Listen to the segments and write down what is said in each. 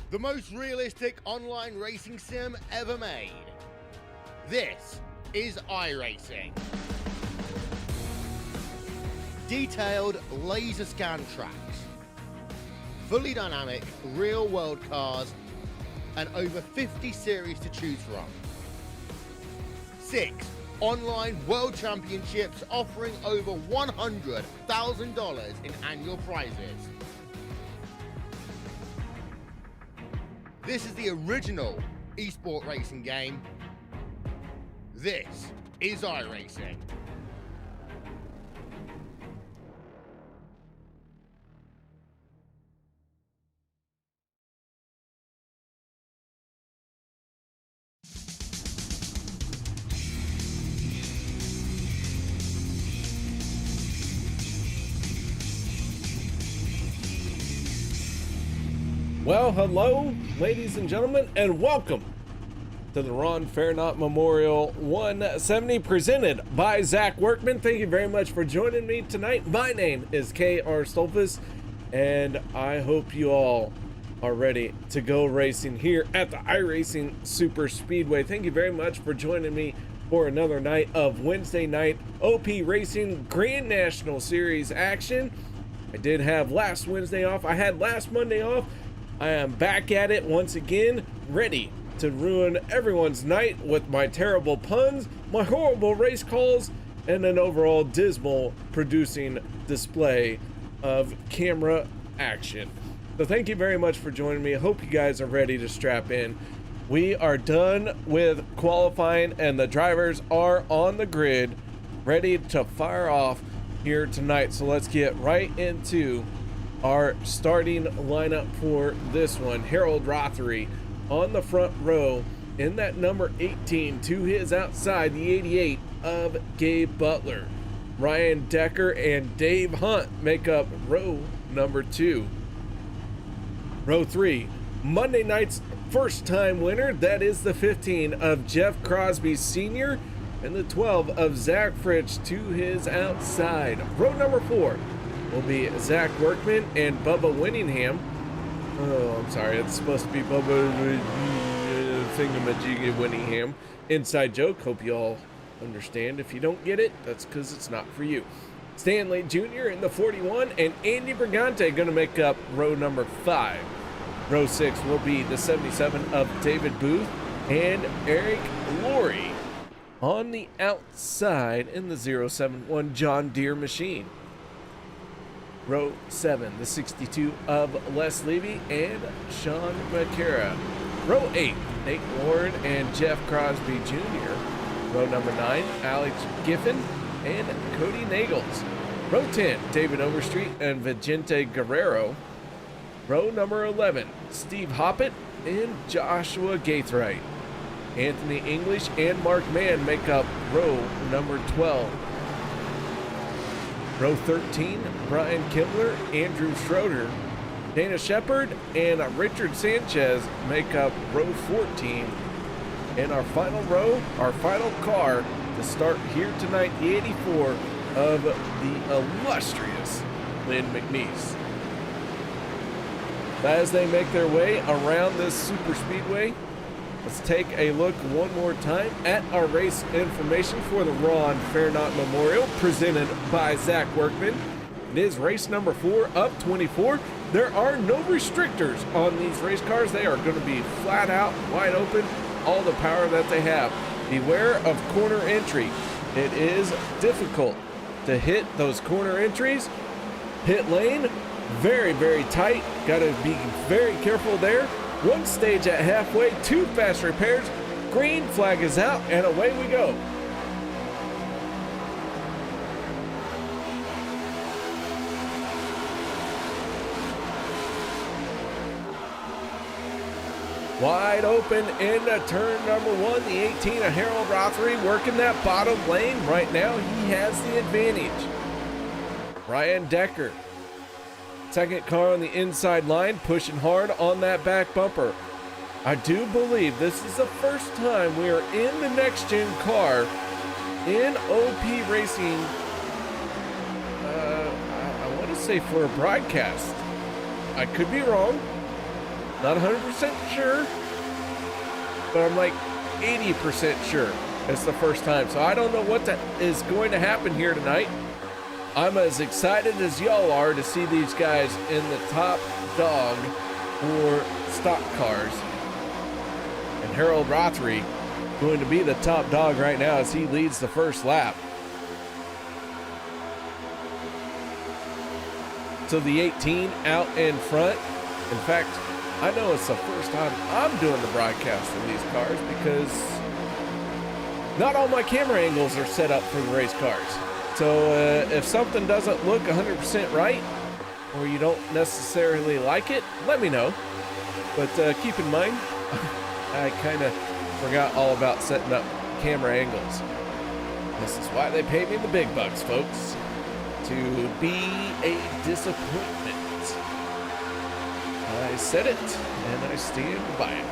the most realistic online racing sim ever made. This is iRacing. Detailed laser scan tracks, fully dynamic real-world cars, and over 50 series to choose from. 6 online world championships offering over $100,000 in annual prizes. This is the original esport racing game. This is iRacing. Well, hello, ladies and gentlemen, and welcome to the Ron Fairnot Memorial 170 presented by Zach Workman. Thank you very much for joining me tonight. My name is KR Stolfus, and I hope you all are ready to go racing here at the iRacing Superspeedway. Thank you very much for joining me for another night of Wednesday night OP Racing Grand National Series action. I did have last Wednesday off. I had last Monday off. I am back at it once again, ready to ruin everyone's night with my terrible puns, my horrible race calls, and an overall dismal producing display of camera action. So thank you very much for joining me. I hope you guys are ready to strap in. We are done with qualifying and the drivers are on the grid, ready to fire off here tonight. So let's get right into our starting lineup for this one. Harold Rothery on the front row in that number 18, to his outside the 88 of Gabe Butler. Ryan Decker and Dave Hunt make up row number 2. Row 3, Monday night's first time winner, that is the 15 of Jeff Crosby Sr. and the 12 of Zach Fritsch to his outside. Row number 4 will be Zach Workman and Bubba Winningham. Oh, I'm sorry, it's supposed to be Bubba Thingamajiggy Winningham. Inside joke, hope you all understand. If you don't get it, that's because it's not for you. Stanley Jr. in the 41 and Andy Brigante going to make up row number 5. Row 6 will be the 77 of David Booth and Eric Laurie. On the outside in the 071 John Deere machine. Row 7, the 62 of Les Levy and Sean McCara. Row 8, Nate Ward and Jeff Crosby Jr. Row number 9, Alex Giffen and Cody Nagels. Row 10, David Overstreet and Vicente Guerrero. Row number 11, Steve Hoppett and Joshua Gaithright. Anthony English and Mark Mann make up row number 12. Row 13, Brian Kimbler, Andrew Schroeder, Dana Shepard, and Richard Sanchez make up row 14. And our final row, our final car to start here tonight, the 84 of the illustrious Lynn McNeese. As they make their way around this super speedway, let's take a look one more time at our race information for the Ron Fairnot Memorial, presented by Zach Workman. It is race number 4 of 24. There are no restrictors on these race cars. They are going to be flat out, wide open, all the power that they have. Beware of corner entry. It is difficult to hit those corner entries. Pit lane, very, very tight. Got to be very careful there. One stage at halfway, 2 fast repairs, green flag is out, and away we go. Wide open into turn number 1, the 18 of Harold Rothery working that bottom lane. Right now, he has the advantage. Ryan Decker, second car on the inside line, pushing hard on that back bumper. I do believe this is the first time we are in the next gen car in OP Racing. I want to say for a broadcast. I could be wrong. Not 100% sure, but I'm like 80% sure it's the first time. So I don't know what that is going to happen here tonight. I'm as excited as y'all are to see these guys in the top dog for stock cars. And Harold Rothery going to be the top dog right now as he leads the first lap. So the 18 out in front. In fact, I know it's the first time I'm doing the broadcast for these cars because not all my camera angles are set up for the race cars. So if something doesn't look 100% right, or you don't necessarily like it, let me know. But keep in mind, I kind of forgot all about setting up camera angles. This is why they pay me the big bucks, folks. To be a disappointment. I said it, and I stand by it.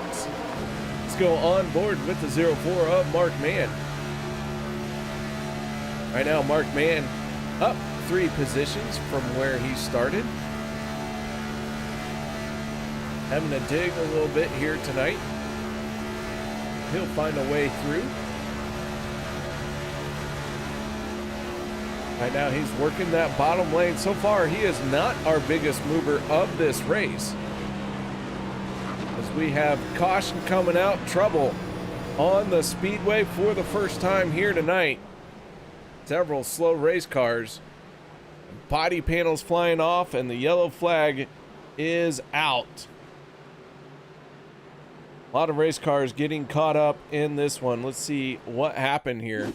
Let's go on board with the 04 of Mark Mann. Right now, Mark Mann up 3 positions from where he started. Having to dig a little bit here tonight. He'll find a way through. Right now, he's working that bottom lane. So far, he is not our biggest mover of this race. As we have caution coming out, trouble on the speedway for the first time here tonight. Several slow race cars. Body panels flying off, and the yellow flag is out. A lot of race cars getting caught up in this one. Let's see what happened here.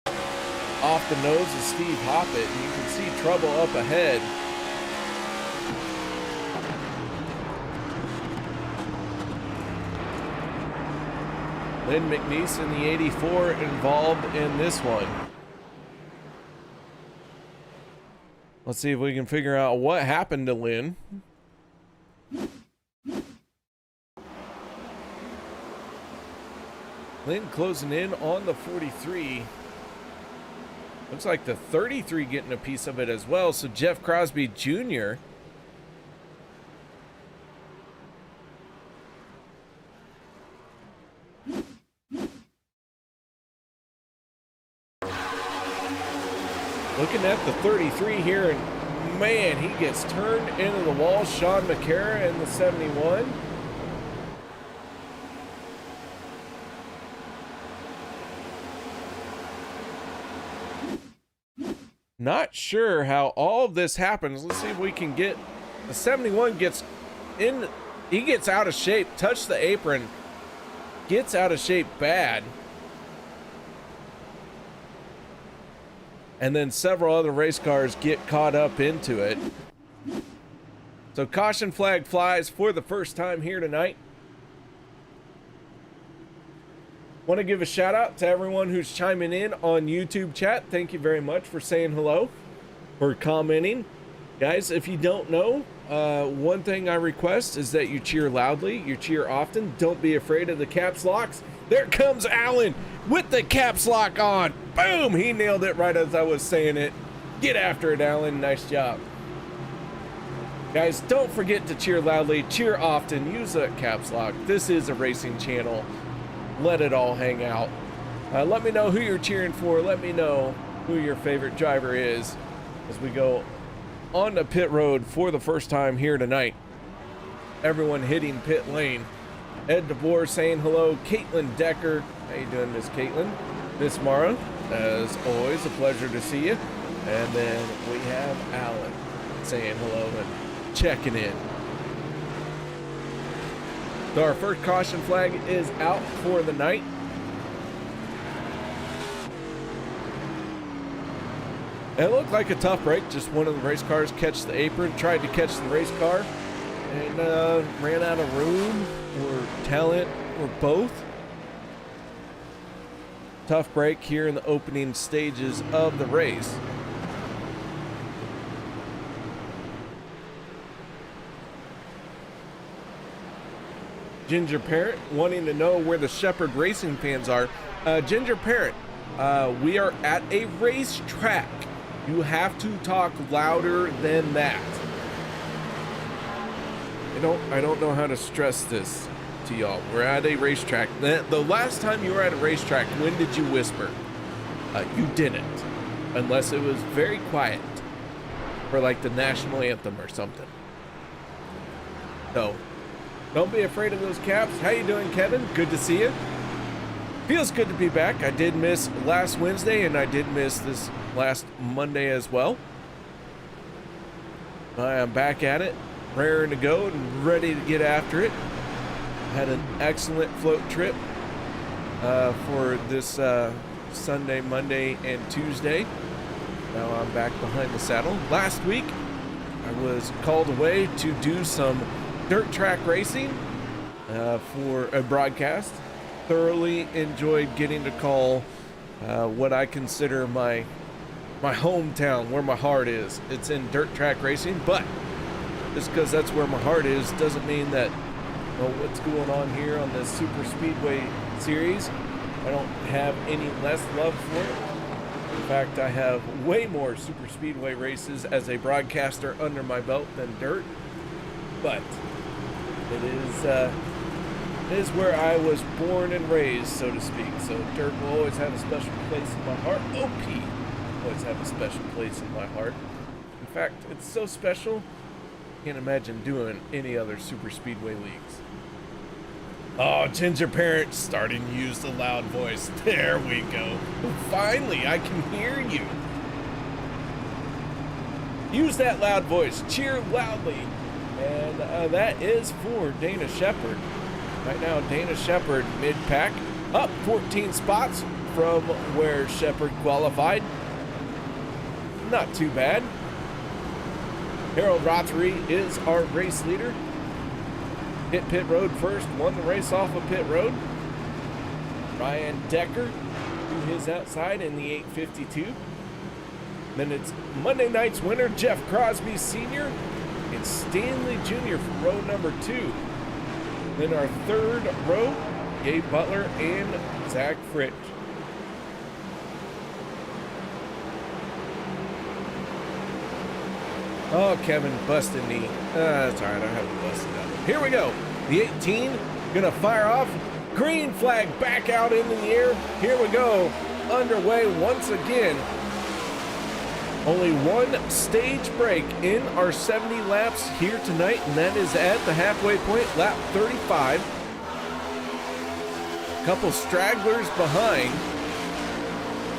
Off the nose of Steve Hoppett, and you can see trouble up ahead. Lynn McNeese in the 84 involved in this one. Let's see if we can figure out what happened to Lynn. Lynn closing in on the 43. Looks like the 33 getting a piece of it as well. So Jeff Crosby Jr. Looking at the 33 here, and man, he gets turned into the wall. Sean McCara in the 71. Not sure how all of this happens. Let's see if we can get the 71 gets in. He gets out of shape, touch the apron, gets out of shape bad. And then several other race cars get caught up into it. So caution flag flies for the first time here tonight. Want to give a shout out to everyone who's chiming in on YouTube chat. Thank you very much for saying hello, for commenting. Guys, if you don't know, one thing I request is that you cheer loudly, you cheer often. Don't be afraid of the caps locks. There comes Alan with the caps lock on. Boom! He nailed it right as I was saying it. Get after it, Alan. Nice job. Guys, don't forget to cheer loudly, cheer often, use that caps lock. This is a racing channel. Let it all hang out. Let me know who you're cheering for. Let me know who your favorite driver is as we go on the pit road for the first time here tonight. Everyone hitting pit lane. Ed DeBoer saying hello. Caitlin Decker. How you doing, Miss Caitlin? Miss Mara, as always, a pleasure to see you. And then we have Alan saying hello and checking in. So our first caution flag is out for the night. It looked like a tough break. Just one of the race cars catch the apron, tried to catch the race car, and ran out of room or talent or both. Tough break here in the opening stages of the race. Ginger Parent wanting to know where the Shepherd Racing fans are. Ginger Parent, we are at a racetrack. You have to talk louder than that. I don't know how to stress this to y'all. We're at a racetrack. The last time you were at a racetrack, when did you whisper? You didn't, unless it was very quiet for like the national anthem or something. So don't be afraid of those caps. How you doing, Kevin? Good to see you. Feels good to be back. I did miss last Wednesday and I did miss this last Monday as well. I am back at it, raring to go and ready to get after it. Had an excellent float trip for this Sunday, Monday, and Tuesday. Now I'm back behind the saddle. Last week, I was called away to do some dirt track racing for a broadcast. Thoroughly enjoyed getting to call what I consider my hometown, where my heart is. It's in dirt track racing, but just because that's where my heart is doesn't mean that what's going on here on the Superspeedway series, I don't have any less love for it. In fact, I have way more Superspeedway races as a broadcaster under my belt than dirt, but it is where I was born and raised, so to speak. So dirt will always have a special place in my heart. OP always have a special place in my heart. In fact, it's so special, can't imagine doing any other super speedway leagues. Oh, Ginger Parent starting to use the loud voice. There we go. Finally, I can hear you. Use that loud voice. Cheer loudly. And that is for Dana Shepard. Right now, Dana Shepard mid-pack, up 14 spots from where Shepard qualified. Not too bad. Harold Rothery is our race leader. Hit pit road first, won the race off of pit road. Ryan Decker to his outside in the 852. Then it's Monday night's winner, Jeff Crosby Sr. and Stanley Jr. from row number 2. Then our third row, Gabe Butler and Zach Fritsch. Oh, Kevin, busted knee. That's all right, I have a busted out. Here we go. The 18, gonna fire off. Green flag back out into the air. Here we go. Underway once again. Only one stage break in our 70 laps here tonight, and that is at the halfway point, lap 35. Couple stragglers behind.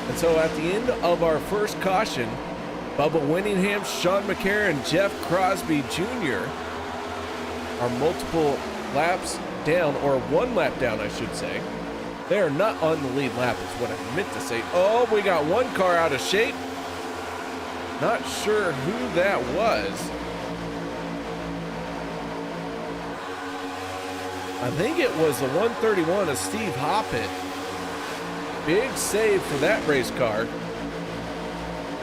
And so at the end of our first caution, Bubba Winningham, Sean McCarron, Jeff Crosby Jr. are multiple laps down, or one lap down, I should say. They are not on the lead lap is what I meant to say. Oh, we got one car out of shape. Not sure who that was. I think it was the 131 of Steve Hoppett. Big save for that race car.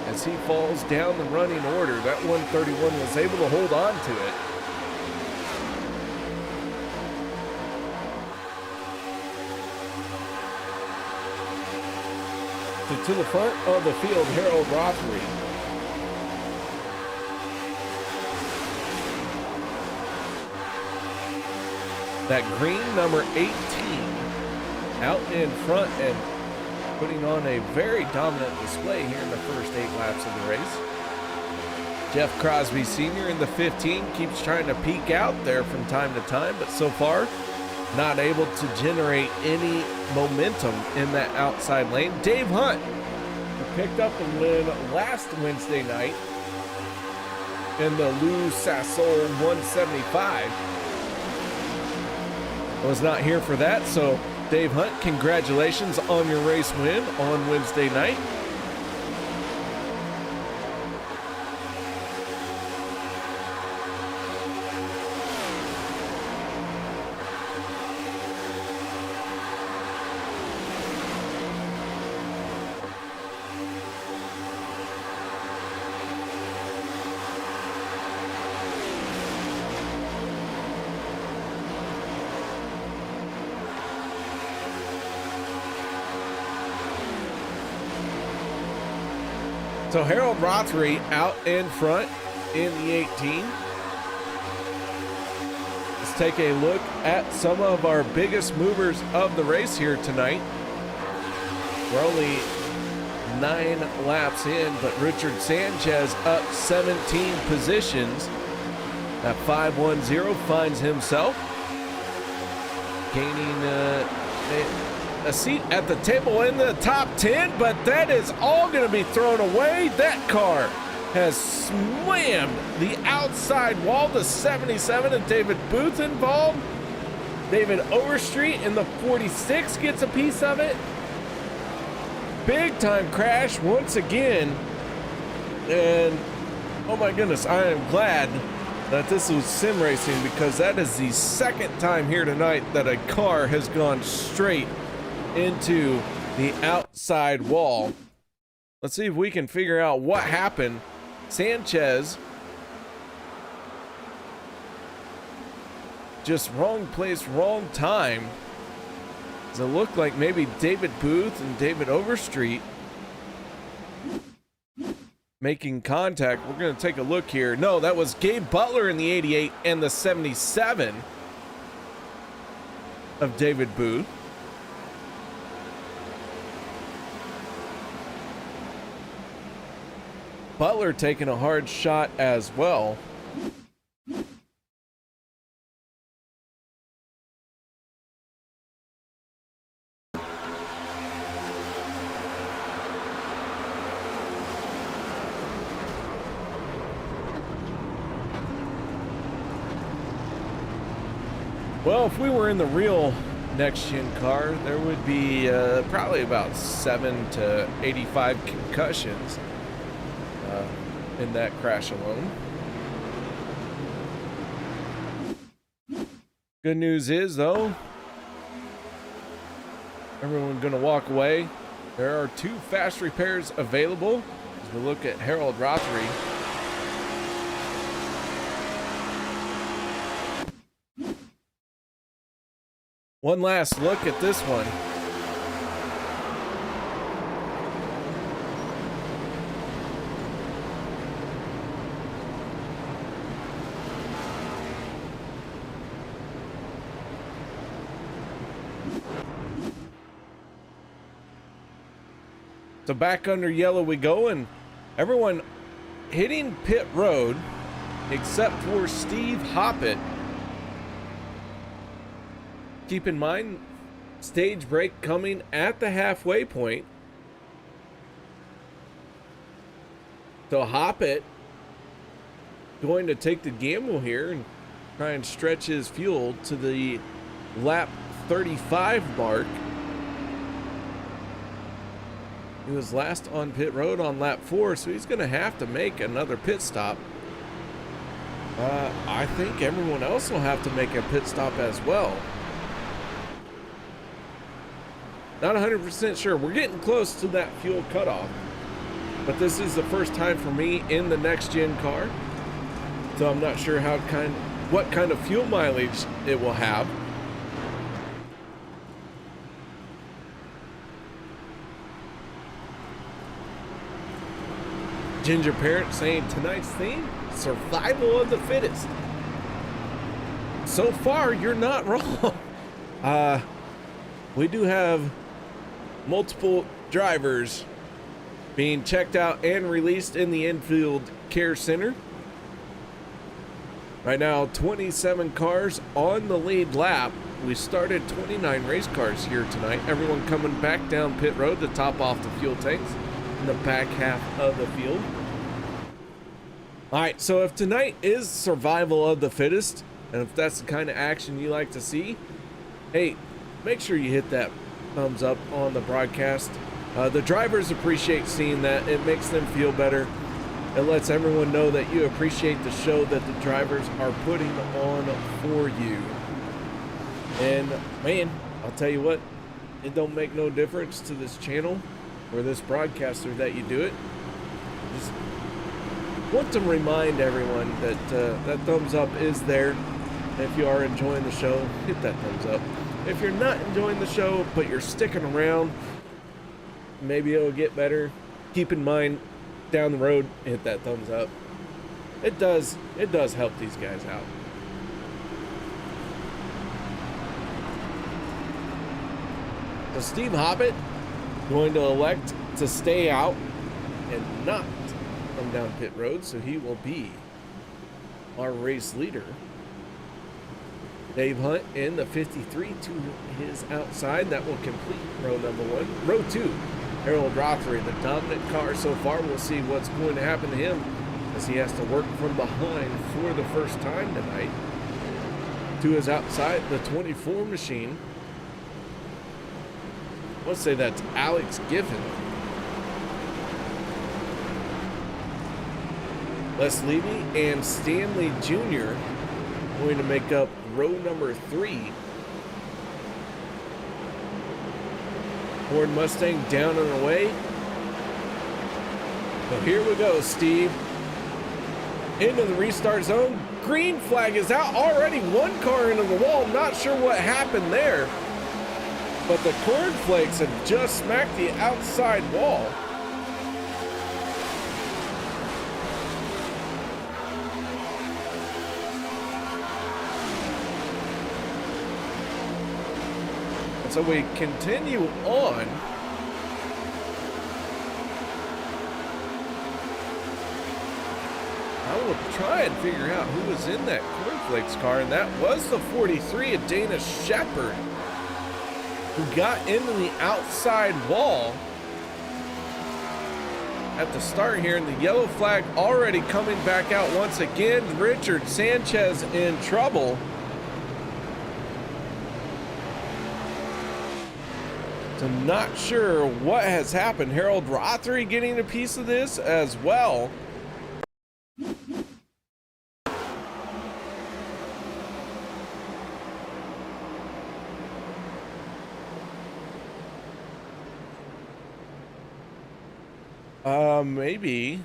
As he falls down the running order, that 131 was able to hold on to it. So to the front of the field, Harold Rothery. That green number 18 out in front and putting on a very dominant display here in the first 8 laps of the race. Jeff Crosby Sr. in the 15 keeps trying to peek out there from time to time, but so far not able to generate any momentum in that outside lane. Dave Hunt, who picked up the win last Wednesday night in the Lou Sassol 175, was not here for that. So Dave Hunt, congratulations on your race win on Wednesday night. So Harold Rothery out in front in the 18. let's take a look at some of our biggest movers of the race here tonight. We're only 9 laps in, but Richard Sanchez up 17 positions. That 510 finds himself gaining a seat at the table in the top 10, but that is all going to be thrown away. That car has slammed the outside wall. The 77 and David Booth involved. David Overstreet in the 46 gets a piece of it. Big time crash once again. And oh my goodness, I am glad that this was sim racing, because that is the second time here tonight that a car has gone straight into the outside wall. Let's see if we can figure out what happened. Sanchez, just wrong place, wrong time. Does it look like maybe David Booth and David Overstreet making contact? We're going to take a look here. No, that was Gabe Butler in the 88 and the 77 of David Booth. Butler taking a hard shot as well. Well, if we were in the real next-gen car, there would be probably about 7 to 85 concussions in that crash alone. Good news is, though, everyone's going to walk away. There are 2 fast repairs available as we look at Harold Rothery. One last look at this one. So back under yellow we go, and everyone hitting pit road except for Steve Hoppett. Keep in mind, stage break coming at the halfway point. So Hoppett going to take the gamble here and try and stretch his fuel to the lap 35 mark. He was last on pit road on lap 4, so he's going to have to make another pit stop. I think everyone else will have to make a pit stop as well. Not 100% sure. We're getting close to that fuel cutoff, but this is the first time for me in the next gen car, so I'm not sure what kind of fuel mileage it will have. Ginger Parent saying tonight's theme, survival of the fittest. So far, you're not wrong. We do have multiple drivers being checked out and released in the infield care center. Right now, 27 cars on the lead lap. We started 29 race cars here tonight. Everyone coming back down pit road to top off the fuel tanks in the back half of the field. All right, so if tonight is survival of the fittest, and if that's the kind of action you like to see, hey, make sure you hit that thumbs up on the broadcast. The drivers appreciate seeing that. It makes them feel better. It lets everyone know that you appreciate the show that the drivers are putting on for you. And man, I'll tell you what, it don't make no difference to this channel or this broadcaster that you do it. Just want to remind everyone that that thumbs up is there. If you are enjoying the show, hit that thumbs up. If you're not enjoying the show, but you're sticking around, maybe it'll get better. Keep in mind, down the road, hit that thumbs up. It does help these guys out. Steve Hobbit going to elect to stay out and not come down pit road, so he will be our race leader. Dave Hunt in the 53 to his outside. That will complete row number 1. Row 2, Harold Rothery, the dominant car so far. We'll see what's going to happen to him as he has to work from behind for the first time tonight. To his outside, the 24 machine. Let's say that's Alex Giffen. Les Levy and Stanley Jr. going to make up row number 3. Ford Mustang down and away. So here we go, Steve. Into the restart zone. Green flag is out. Already one car into the wall. Not sure what happened there. But the cornflakes have just smacked the outside wall. And so we continue on. I will try and figure out who was in that cornflakes car, and that was the 43 of Dana Shepard, who got into the outside wall at the start here, and the yellow flag already coming back out once again. Richard Sanchez in trouble. So not sure what has happened. Harold Rothery getting a piece of this as well. Maybe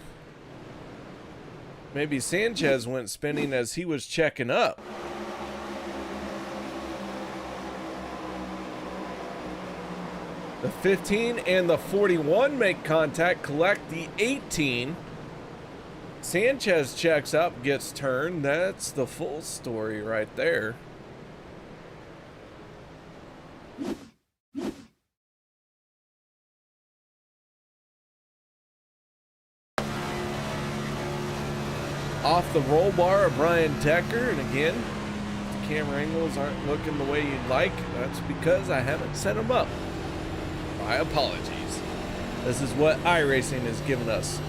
Sanchez went spinning as he was checking up. The 15 and the 41 make contact, collect the 18. Sanchez checks up, gets turned. That's the full story right there. Off the roll bar of Brian Decker, and again, the camera angles aren't looking the way you'd like. That's because I haven't set them up. My apologies. This is what iRacing has given us.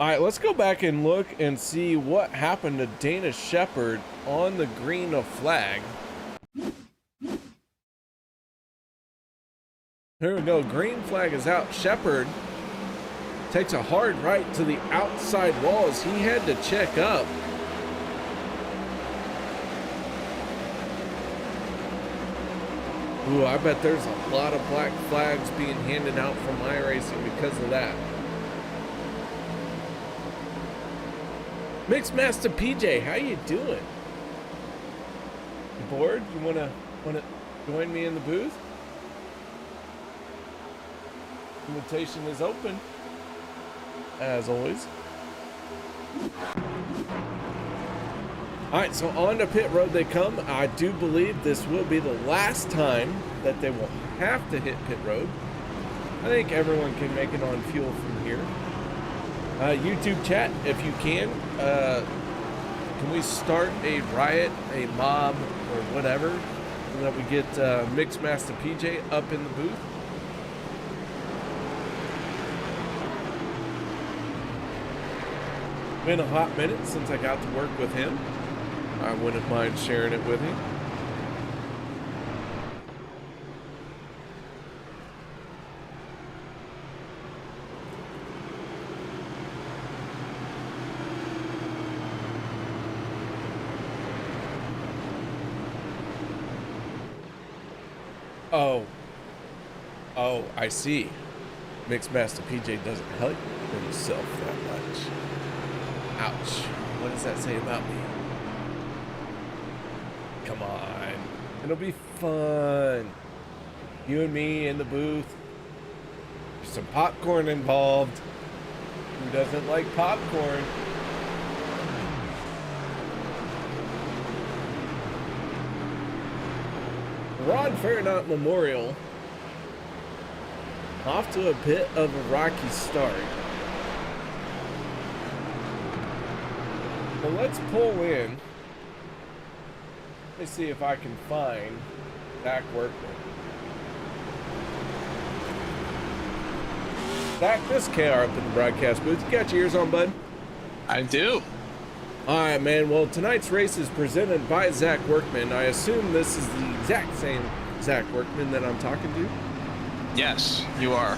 All right, let's go back and look and see what happened to Dana Shepard on the green of flag. Here we go. Green flag is out. Shepard takes a hard right to the outside wall as he had to check up. Ooh, I bet there's a lot of black flags being handed out from iRacing because of that. Mixmaster PJ, how you doing? You bored? You wanna join me in the booth? Invitation is open, as always. All right, so on to pit road they come. I do believe this will be the last time that they will have to hit pit road. I think everyone can make it on fuel from here. YouTube chat, if you can we start a riot, a mob, or whatever, so that we get Mixmaster PJ up in the booth? Been a hot minute since I got to work with him. I wouldn't mind sharing it with you. Oh, I see. Mixmaster PJ doesn't help himself that much. Ouch. What does that say about me? Come on. It'll be fun. You and me in the booth. There's some popcorn involved. Who doesn't like popcorn? Ron Fairnot Memorial off to a bit of a rocky start. Well, let's pull in. Let me see if I can find Zach Workman. Zach, this KR up in the broadcast booth. You got your ears on, bud? I do. All right, man. Well, tonight's race is presented by Zach Workman. I assume this is the exact same Zach Workman that I'm talking to? Yes, you are.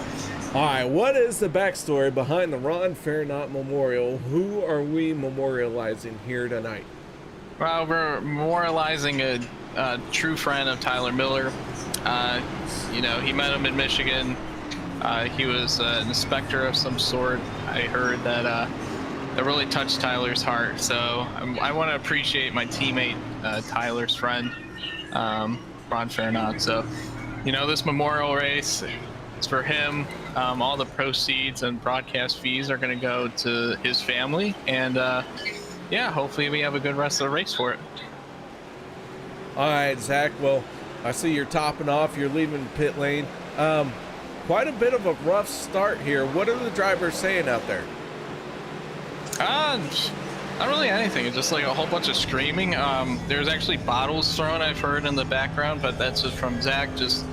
All right, what is the backstory behind the Ron Fairnot Memorial? Who are we memorializing here tonight? Well, we're memorializing a true friend of Tyler Miller. You know, he met him in Michigan. He was an inspector of some sort. I heard that that really touched Tyler's heart. So I want to appreciate my teammate, Tyler's friend, Ron Fairnot. So, you know, this memorial race, it's for him. All the proceeds and broadcast fees are going to go to his family. And yeah, hopefully we have a good rest of the race for it. All right, Zach. Well, I see you're topping off. You're leaving pit lane. Quite a bit of a rough start here. What are the drivers saying out there? Not really anything. It's just like a whole bunch of screaming. There's actually bottles thrown, I've heard in the background, but that's just from Zach just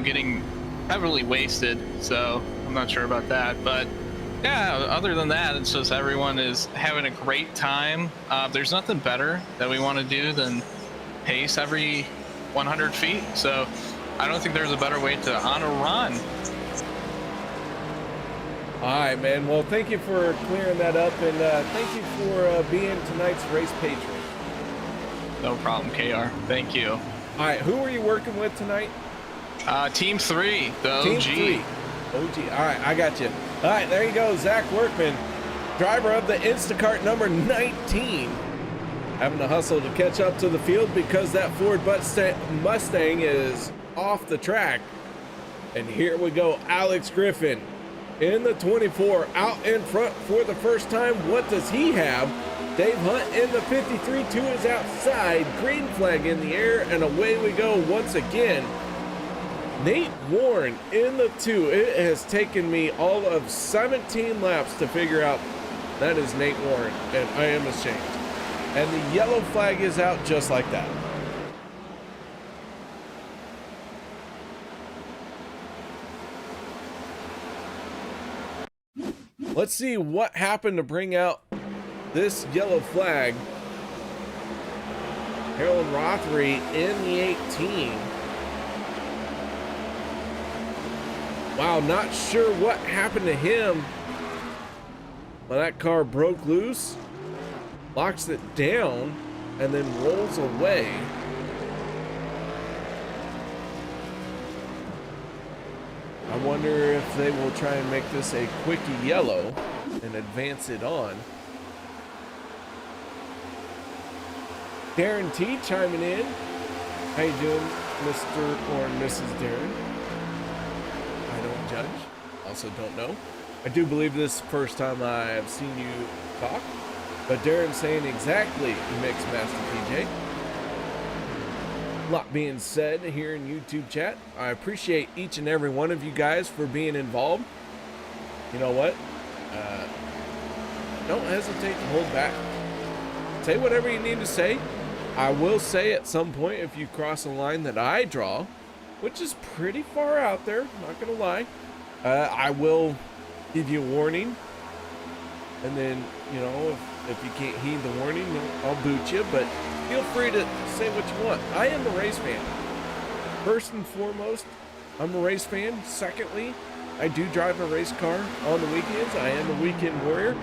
getting heavily wasted. So I'm not sure about that. But yeah, other than that, it's just everyone is having a great time. There's nothing better that we want to do than pace every 100 feet. So I don't think there's a better way to honor Ron. All right, man. Well, thank you for clearing that up, and thank you for being tonight's race patron. No problem, KR. Thank you. All right, who are you working with tonight? Team 3, the OG. Team 3. OG. All right, I got you. All right, there you go, Zach Workman, driver of the Instacart number 19, having to hustle to catch up to the field because that Ford Mustang is off the track. And here we go, Alex Griffin in the 24 out in front for the first time. What does he have? Dave Hunt in the 53, 2 is outside, green flag in the air, and away we go once again. Nate Warren in the 2. It has taken me all of 17 laps to figure out that is Nate Warren, and I am ashamed. And the yellow flag is out just like that. Let's see what happened to bring out this yellow flag. Harold Rothery in the 18. Wow, not sure what happened to him. Well, that car broke loose, locks it down, and then rolls away. I wonder if they will try and make this a quickie yellow and advance it on. Darren T chiming in. How you doing, Mr. or Mrs. Darren? I don't judge. Also don't know. I do believe this is the first time I've seen you talk. But Darren's saying exactly Mixed Master PJ. A lot being said here in YouTube chat. I appreciate each and every one of you guys for being involved. You know what? Don't hesitate to hold back. Say whatever you need to say. I will say at some point if you cross a line that I draw, which is pretty far out there, not gonna lie, I will give you a warning. And then, you know, if you can't heed the warning, I'll boot you, but feel free to say what you want. I am a race fan. First and foremost, I'm a race fan. Secondly, I do drive a race car on the weekends. I am a weekend warrior.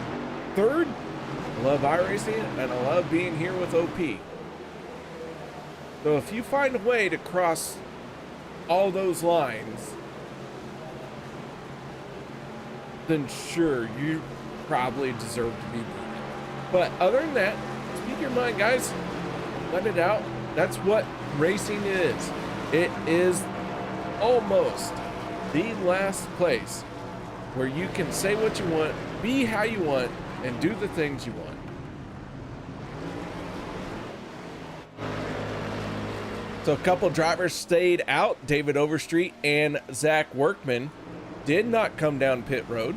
Third, I love iRacing, and I love being here with OP. So if you find a way to cross all those lines, then sure, you probably deserve to be beat. But other than that, speak your mind, guys. Let it out. That's what racing is. It is almost the last place where you can say what you want, be how you want, and do the things you want. So a couple drivers stayed out. David Overstreet and Zach Workman did not come down pit road.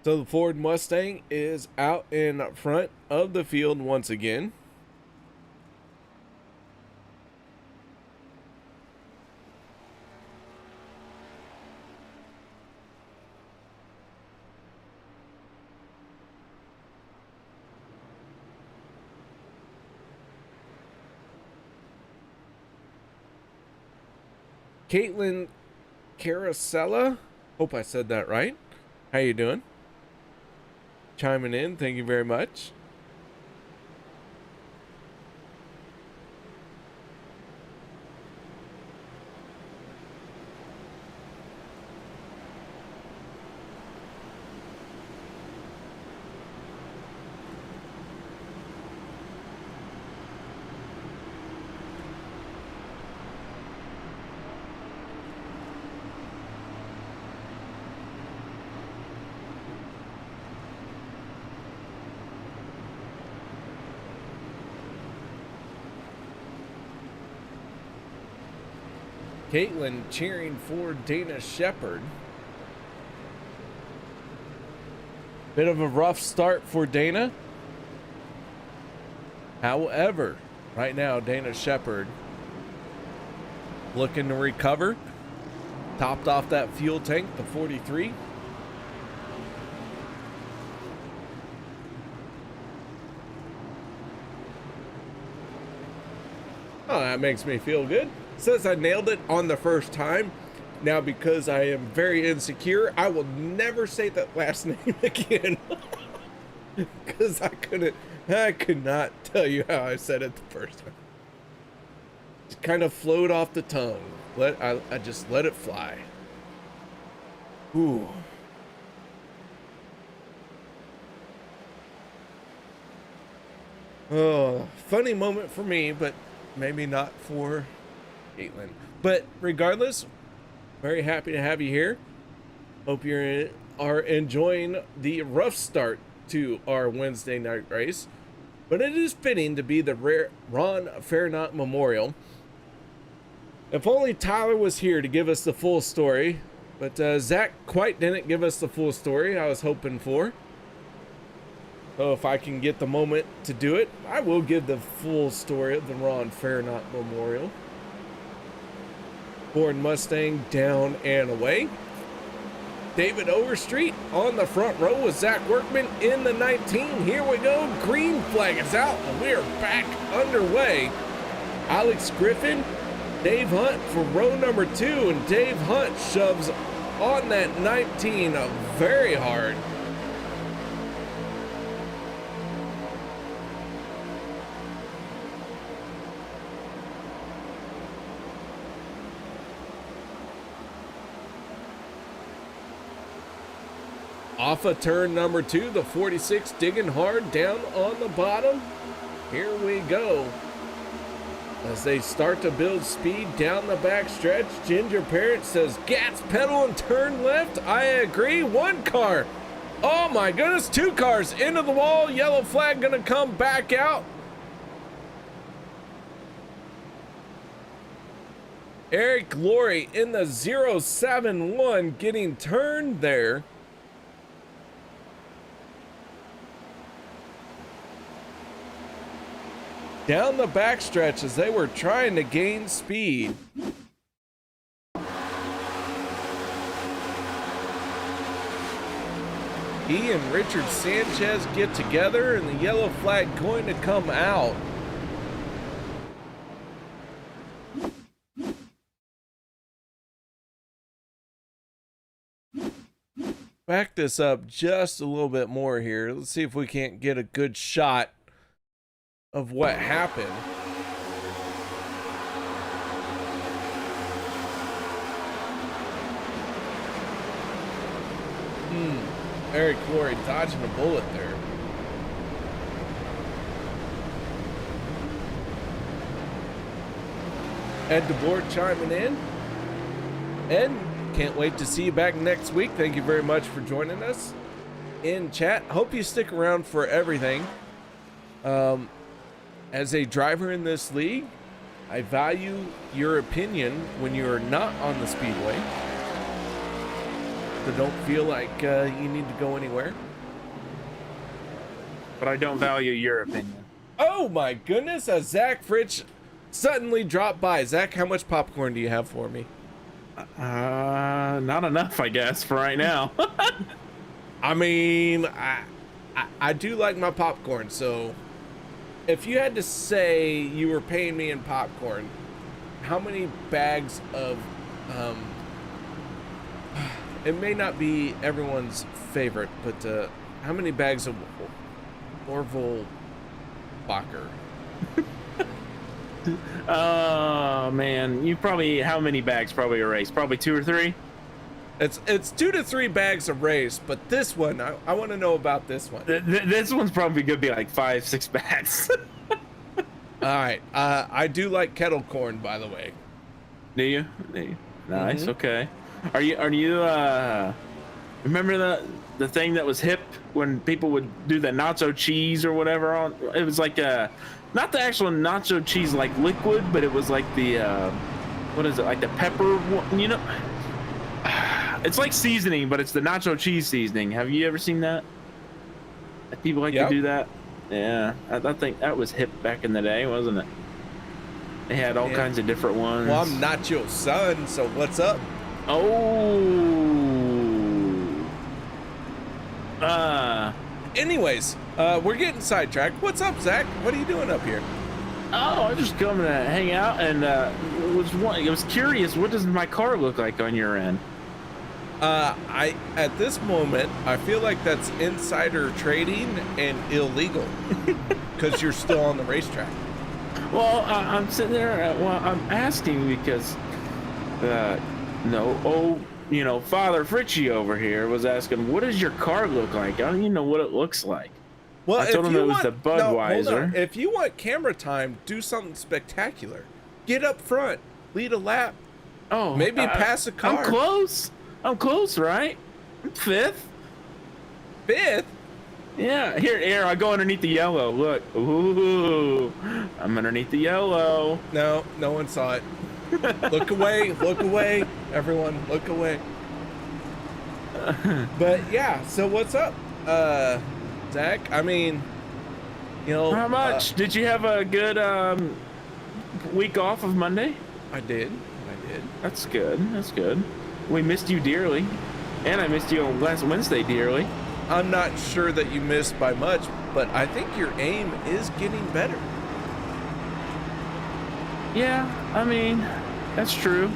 So the Ford Mustang is out in front of the field once again. Caitlin Carosella, hope I said that right. How you doing? Chiming in, thank you very much. Caitlin cheering for Dana Shepard. Bit of a rough start for Dana. However, right now Dana Shepard looking to recover. Topped off that fuel tank, the 43. Oh, that makes me feel good. Says I nailed it on the first time. Now, because I am very insecure, I will never say that last name again. Because I could not tell you how I said it the first time. It kind of flowed off the tongue. I just let it fly. Ooh. Oh, funny moment for me, but maybe not for Caitlin. But regardless, very happy to have you here. Hope you are enjoying the rough start to our Wednesday night race. But it is fitting to be the Ron Fairnot Memorial. If only Tyler was here to give us the full story. But Zach quite didn't give us the full story I was hoping for. So if I can get the moment to do it, I will give the full story of the Ron Fairnot Memorial. Ford Mustang down and away. David Overstreet on the front row with Zach Workman in the 19. Here we go. Green flag is out and we are back underway. Alex Griffin, Dave Hunt for row number 2, and Dave Hunt shoves on that 19 very hard. Off of turn number 2, the 46 digging hard down on the bottom. Here we go. As they start to build speed down the back stretch, Ginger Parent says gas pedal and turn left. I agree. One car. Oh my goodness, 2 cars into the wall. Yellow flag gonna come back out. Eric Laurie in the 071 getting turned there. Down the backstretch as they were trying to gain speed. He and Richard Sanchez get together and the yellow flag going to come out. Back this up just a little bit more here. Let's see if we can't get a good shot of what happened. Eric Corey dodging a bullet there. Ed DeBoer chiming in. Ed, can't wait to see you back next week. Thank you very much for joining us in chat. Hope you stick around for everything. As a driver in this league, I value your opinion when you are not on the speedway. So don't feel like you need to go anywhere. But I don't value your opinion. Oh my goodness, a Zach Fritsch suddenly dropped by. Zach, how much popcorn do you have for me? Not enough, I guess, for right now. I mean, I do like my popcorn, so if you had to say you were paying me in popcorn, how many bags of it may not be everyone's favorite, but how many bags of Orville Bacher? Oh man, you probably, how many bags probably a race? Probably 2 or 3. It's 2 to 3 bags a race, but this one, I want to know about this one. This one's probably gonna be like 5, 6 bags. All right, I do like kettle corn, by the way. Do you? Nice. Okay. Are you remember the thing that was hip when people would do the nacho cheese or whatever on? It was like not the actual nacho cheese like liquid, but it was like the what is it, like the pepper one, you know? It's like seasoning, but it's the nacho cheese seasoning. Have you ever seen that? People like to do that. Yeah, I think that was hip back in the day, wasn't it? They had all kinds of different ones. Well, I'm not your son, so what's up? Anyways, we're getting sidetracked. What's up, Zach? What are you doing up here? Oh, I'm just coming to hang out and was curious. What does my car look like on your end? At this moment, I feel like that's insider trading and illegal because you're still on the racetrack. Well, I'm sitting there. Well, I'm asking because, Father Fritchie over here was asking, what does your car look like? I don't even know what it looks like. Well, I told him it was the Budweiser. No, hold on. If you want camera time, do something spectacular. Get up front, lead a lap. Oh, maybe pass a car. I'm close, right? I'm fifth. Yeah, here, I go underneath the yellow. Look, ooh, I'm underneath the yellow. No one saw it. Look away, everyone, look away. But yeah, so what's up, Zach? I mean, how much? Did you have a good week off of Monday? I did. That's good. We missed you dearly, and I missed you on last Wednesday dearly. I'm not sure that you missed by much, but I think your aim is getting better. Yeah, I mean, that's true.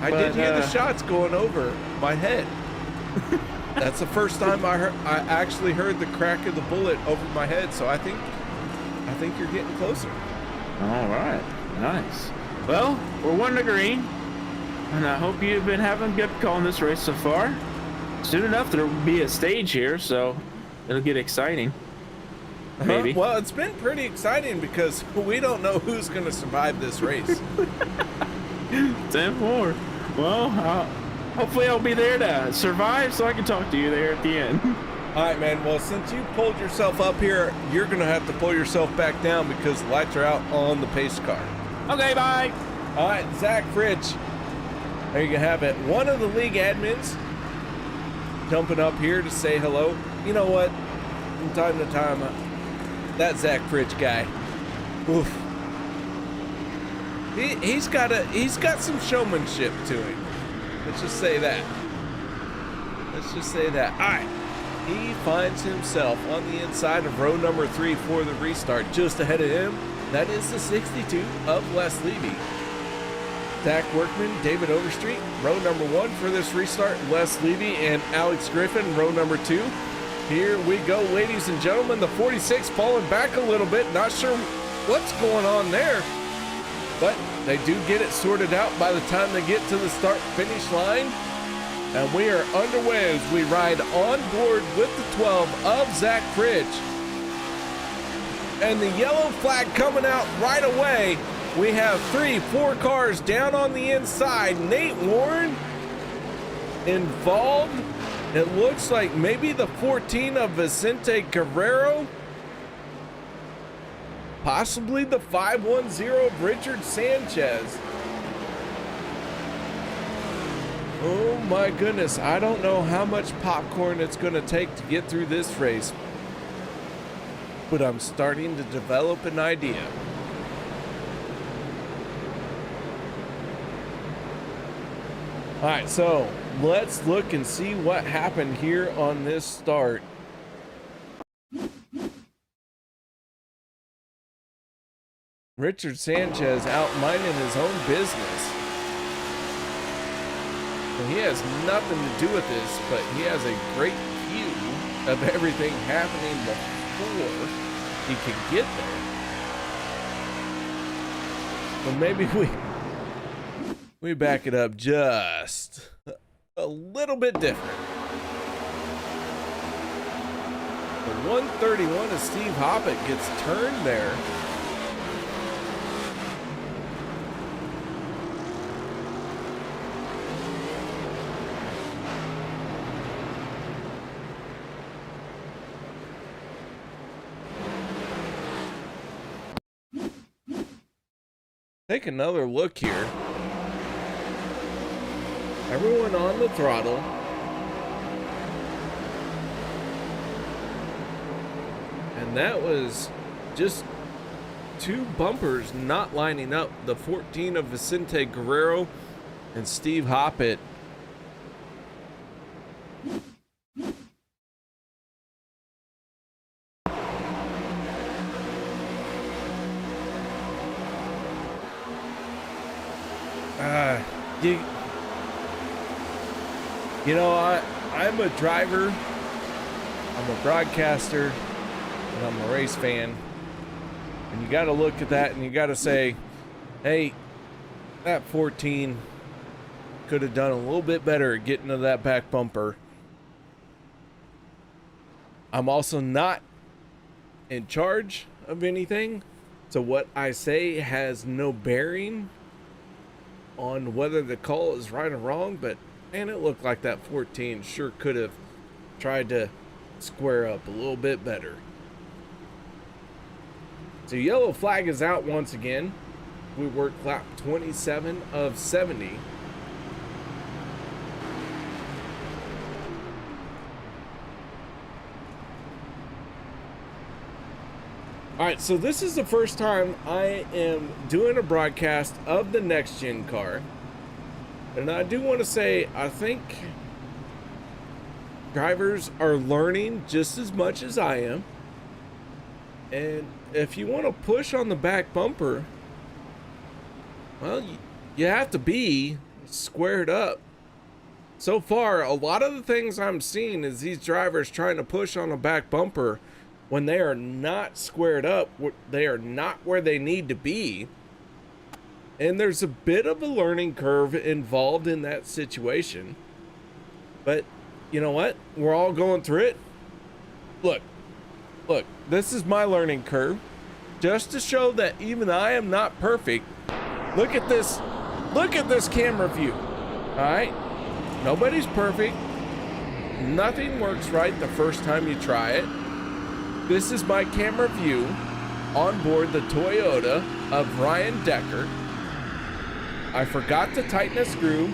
I did hear the shots going over my head. That's the first time I actually heard the crack of the bullet over my head, so I think you're getting closer. All right, nice. Well, we're 1 to green, and I hope you've been having good calling this race so far. Soon enough, there'll be a stage here, so it'll get exciting. Maybe. Well, it's been pretty exciting because we don't know who's going to survive this race. 10-4. Well, hopefully I'll be there to survive so I can talk to you there at the end. All right, man. Well, since you pulled yourself up here, you're going to have to pull yourself back down because the lights are out on the pace car. Okay, bye. All right, Zach Fritsch. There you have it. One of the league admins jumping up here to say hello. You know what? From time to time, that Zach Fritsch guy. Oof. He's got some showmanship to him. Let's just say that. All right. He finds himself on the inside of row number 3 for the restart. Just ahead of him, that is the 62 of Les Levy. Zach Workman, David Overstreet, row number 1 for this restart. Les Levy and Alex Griffin, row number 2. Here we go, ladies and gentlemen. The 46 falling back a little bit. Not sure what's going on there, but they do get it sorted out by the time they get to the start-finish line. And we are underway as we ride on board with the 12 of Zach Fridge. And the yellow flag coming out right away. We have 4 cars down on the inside. Nate Warren involved. It looks like maybe the 14 of Vicente Guerrero. Possibly the 510 of Richard Sanchez. Oh my goodness, I don't know how much popcorn it's going to take to get through this race, but I'm starting to develop an idea. All right, so let's look and see what happened here on this start. Richard Sanchez out minding his own business. And he has nothing to do with this, but he has a great view of everything happening before he can get there. Well, maybe we back it up just a little bit different. The 131 of Steve Hoppett gets turned there. Take another look here. Everyone on the throttle. And that was just 2 bumpers not lining up. The 14 of Vicente Guerrero and Steve Hoppett. You know, I'm a driver, I'm a broadcaster, and I'm a race fan. And you got to look at that and you got to say, hey, that 14 could have done a little bit better at getting to that back bumper. I'm also not in charge of anything, so what I say has no bearing on whether the call is right or wrong, but man, it looked like that 14 sure could have tried to square up a little bit better. So yellow flag is out once again. We worked lap 27 of 70. All right, so this is the first time I am doing a broadcast of the next gen car. And I do want to say, I think drivers are learning just as much as I am. And if you want to push on the back bumper, well, you have to be squared up. So far, a lot of the things I'm seeing is these drivers trying to push on the back bumper when they are not squared up. They are not where they need to be. And there's a bit of a learning curve involved in that situation. But you know what? We're all going through it. Look, this is my learning curve. Just to show that even I am not perfect. Look at this camera view. All right? Nobody's perfect. Nothing works right the first time you try it. This is my camera view on board the Toyota of Ryan Decker. I forgot to tighten a screw.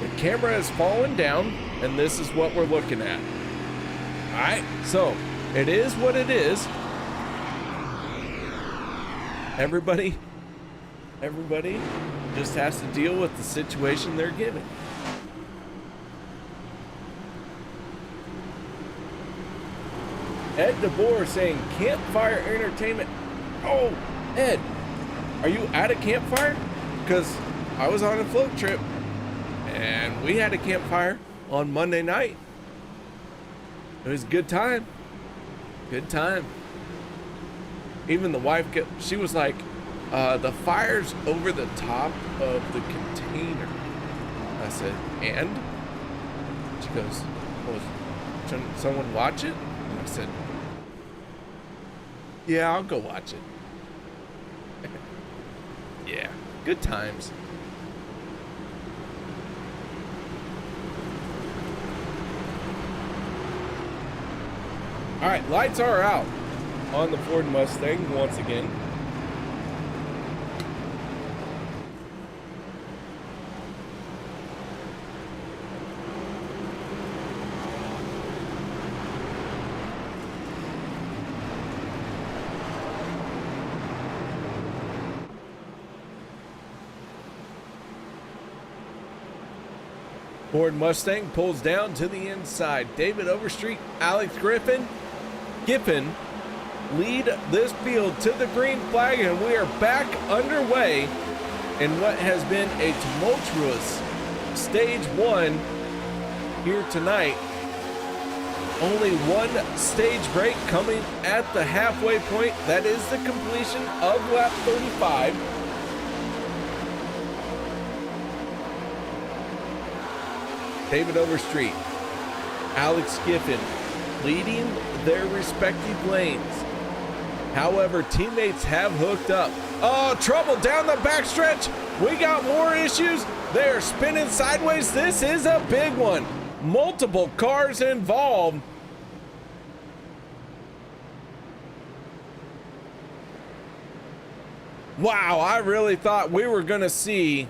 The camera has fallen down, and this is what we're looking at. All right, so it is what it is. Everybody just has to deal with the situation they're given. Ed DeBoer saying Campfire Entertainment. Oh, Ed, are you at a campfire? Because I was on a float trip and we had a campfire on Monday night. It was a good time. Good time. Even the wife, she was like, the fire's over the top of the container. I said, and? She goes, well, shouldn't someone watch it? And I said, yeah, I'll go watch it. Yeah, good times. All right, lights are out on the Ford Mustang once again. Ford Mustang pulls down to the inside. David Overstreet, Alex Giffen lead this field to the green flag, and we are back underway in what has been a tumultuous stage one here tonight. Only one stage break coming at the halfway point. That is the completion of lap 35. David Overstreet, Alex Giffen leading their respective lanes. However, teammates have hooked up. Oh, trouble down the backstretch. We got more issues. They're spinning sideways. This is a big one. Multiple cars involved. Wow, I really thought we were going to see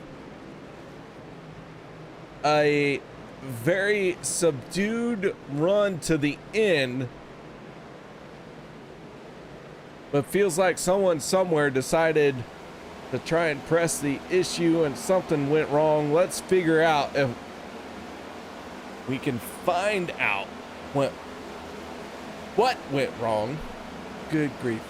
a very subdued run to the end, but feels like someone somewhere decided to try and press the issue and something went wrong. Let's figure out if we can find out what went wrong. Good grief.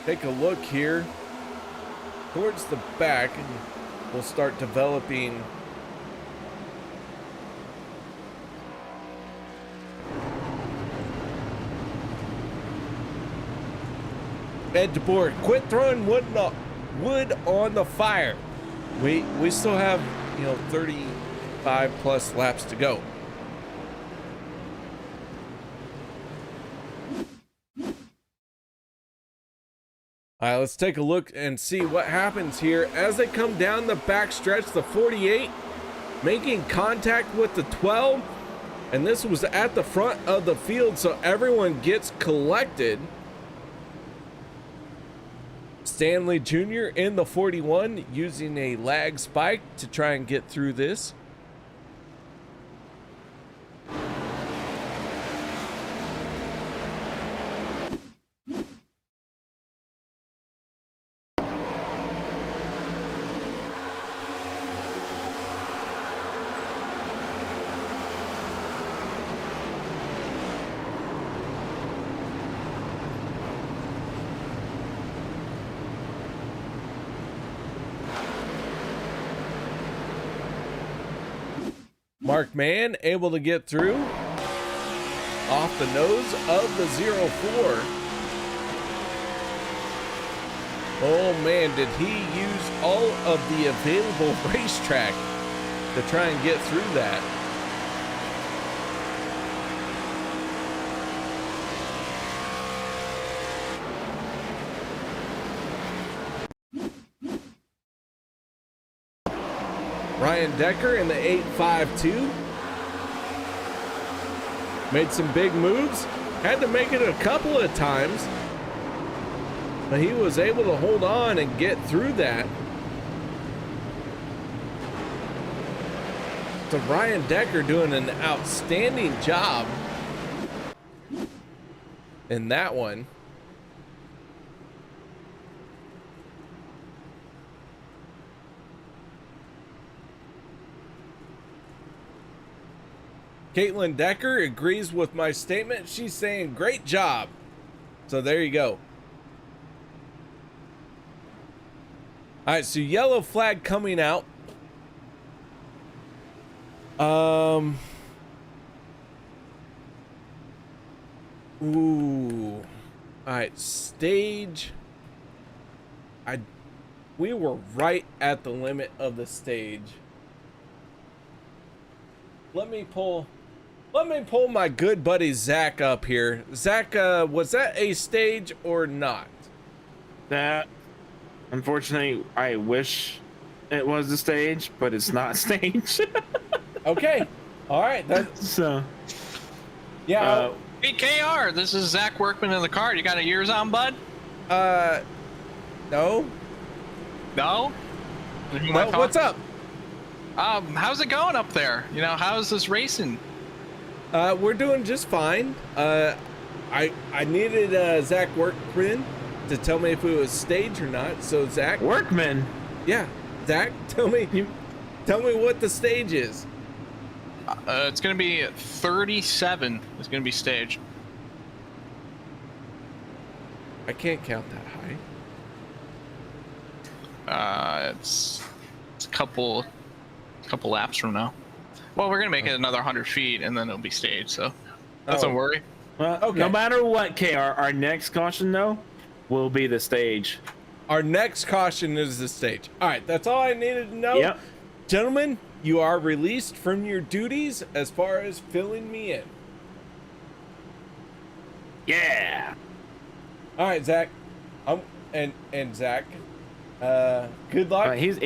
Take a look here towards the back, and we'll start developing Ed DeBoer, quit throwing wood on the fire. We still have, 35 plus laps to go. All right, let's take a look and see what happens here as they come down the backstretch. The 48 making contact with the 12, and this was at the front of the field, so everyone gets collected. Stanley Jr. in the 41 using a lag spike to try and get through this. Mark Mann able to get through off the nose of the 04. Oh man, did he use all of the available racetrack to try and get through that. Ryan Decker in the 852 made some big moves, had to make it a couple of times, but he was able to hold on and get through that. So Ryan Decker doing an outstanding job in that one. Caitlin Decker agrees with my statement. She's saying great job. So there you go. All right, so yellow flag coming out. Ooh. All right, stage. we were right at the limit of the stage. Let me pull my good buddy Zach up here. Zach, was that a stage or not? That, unfortunately, I wish it was a stage, but it's not a stage. Okay. All right. That's So, yeah. Hey, KR, this is Zach Workman in the car. You got a years on, bud? No. No? No, what's up? How's it going up there? You know, how's this racing? We're doing just fine. I needed Zach Workman to tell me if it was stage or not. So Zach Workman. Yeah, Zach, tell me what the stage is. It's gonna be 37. It's gonna be staged. I can't count that high. It's a couple laps from now. Well, we're gonna make it another 100 feet, and then it'll be staged. So that's a worry. Well, Okay. No matter what, KR, our next caution though will be the stage. Our next caution is the stage. All right, that's all I needed to know. Yep. Gentlemen, you are released from your duties as far as filling me in. Yeah. All right, Zach. And Zach. Good luck. He's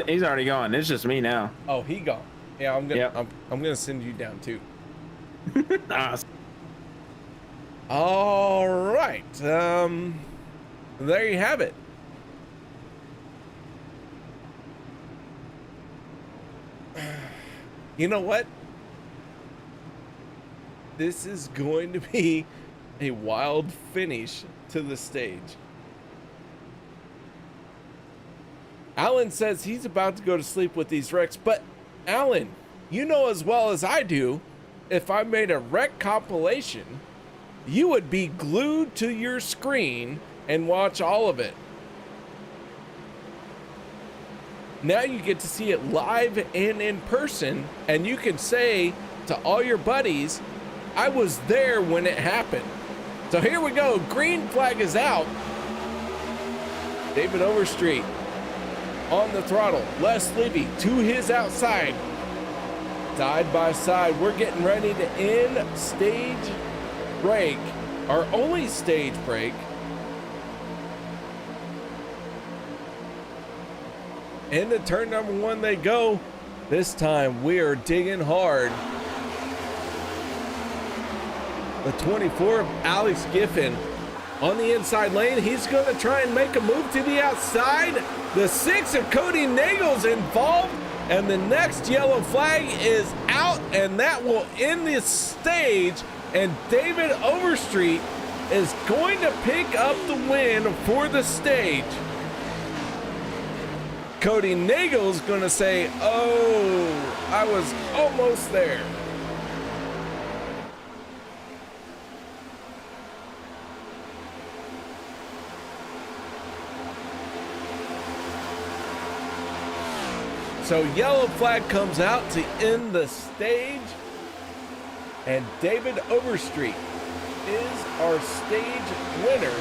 already gone. It's just me now. Oh, he gone. Yeah, I'm gonna Yep. I'm gonna send you down too. Awesome. All right. There you have it. You know what? This is going to be a wild finish to the stage. Alan says he's about to go to sleep with these wrecks, but Alan, you know as well as I do, if I made a wreck compilation, you would be glued to your screen and watch all of it. Now you get to see it live and in person, and you can say to all your buddies, I was there when it happened. So here we go. Green flag is out. David Overstreet on the throttle. Les Levy to his outside. Side by side. We're getting ready to end stage break. Our only stage break. Into turn number one they go. This time we are digging hard. The 24 of Alex Giffen on the inside lane. He's going to try and make a move to the outside. The 6 of Cody Nagel's involved. And the next yellow flag is out. And that will end this stage. And David Overstreet is going to pick up the win for the stage. Cody Nagel's going to say, oh, I was almost there. So yellow flag comes out to end the stage. And David Overstreet is our stage winner.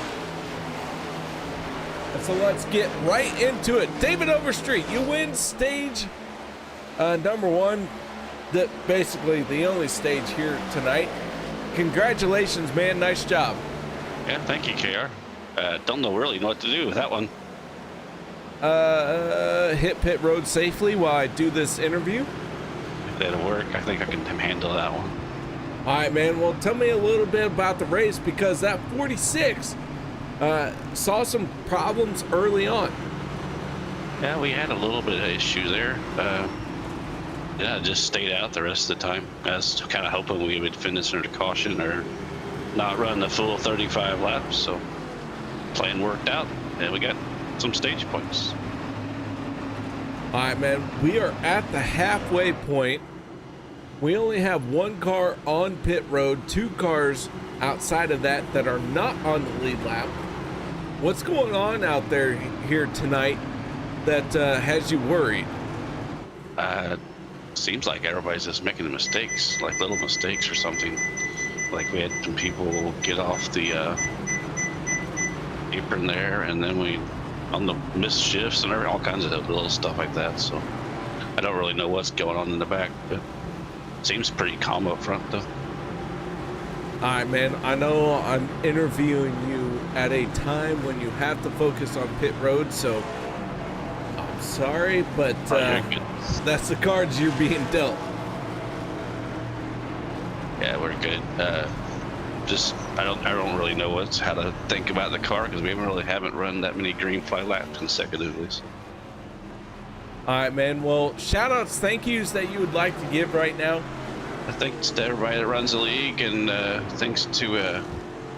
And so let's get right into it. David Overstreet, you win stage number one. Basically the only stage here tonight. Congratulations, man. Nice job. Yeah, thank you, KR. Don't really know what to do with that one. Hit pit road safely while I do this interview. If that'll work, I think I can handle that one. All right, man. Well, tell me a little bit about the race, because that 46 saw some problems early on. Yeah, we had a little bit of issue there. Yeah, just stayed out the rest of the time. I was kind of hoping we would finish under caution or not run the full 35 laps. So plan worked out, and we got some stage points. All right, man. We are at the halfway point. We only have one car on pit road, 2 cars outside of that are not on the lead lap. What's going on out there here tonight that has you worried? Seems like everybody's just making mistakes, like little mistakes or something. Like we had some people get off the apron there, and then we on the missed shifts and all kinds of little stuff like that. So I don't really know what's going on in the back, but it seems pretty calm up front though. All right, man, I know I'm interviewing you at a time when you have to focus on pit road, so I'm sorry, but that's the cards you're being dealt. Yeah, we're good. Just I don't really know how to think about the car because we haven't run that many green flag laps consecutively. So. All right, man. Well, shout outs, thank yous that you would like to give right now. Thanks to everybody that runs the league, and thanks to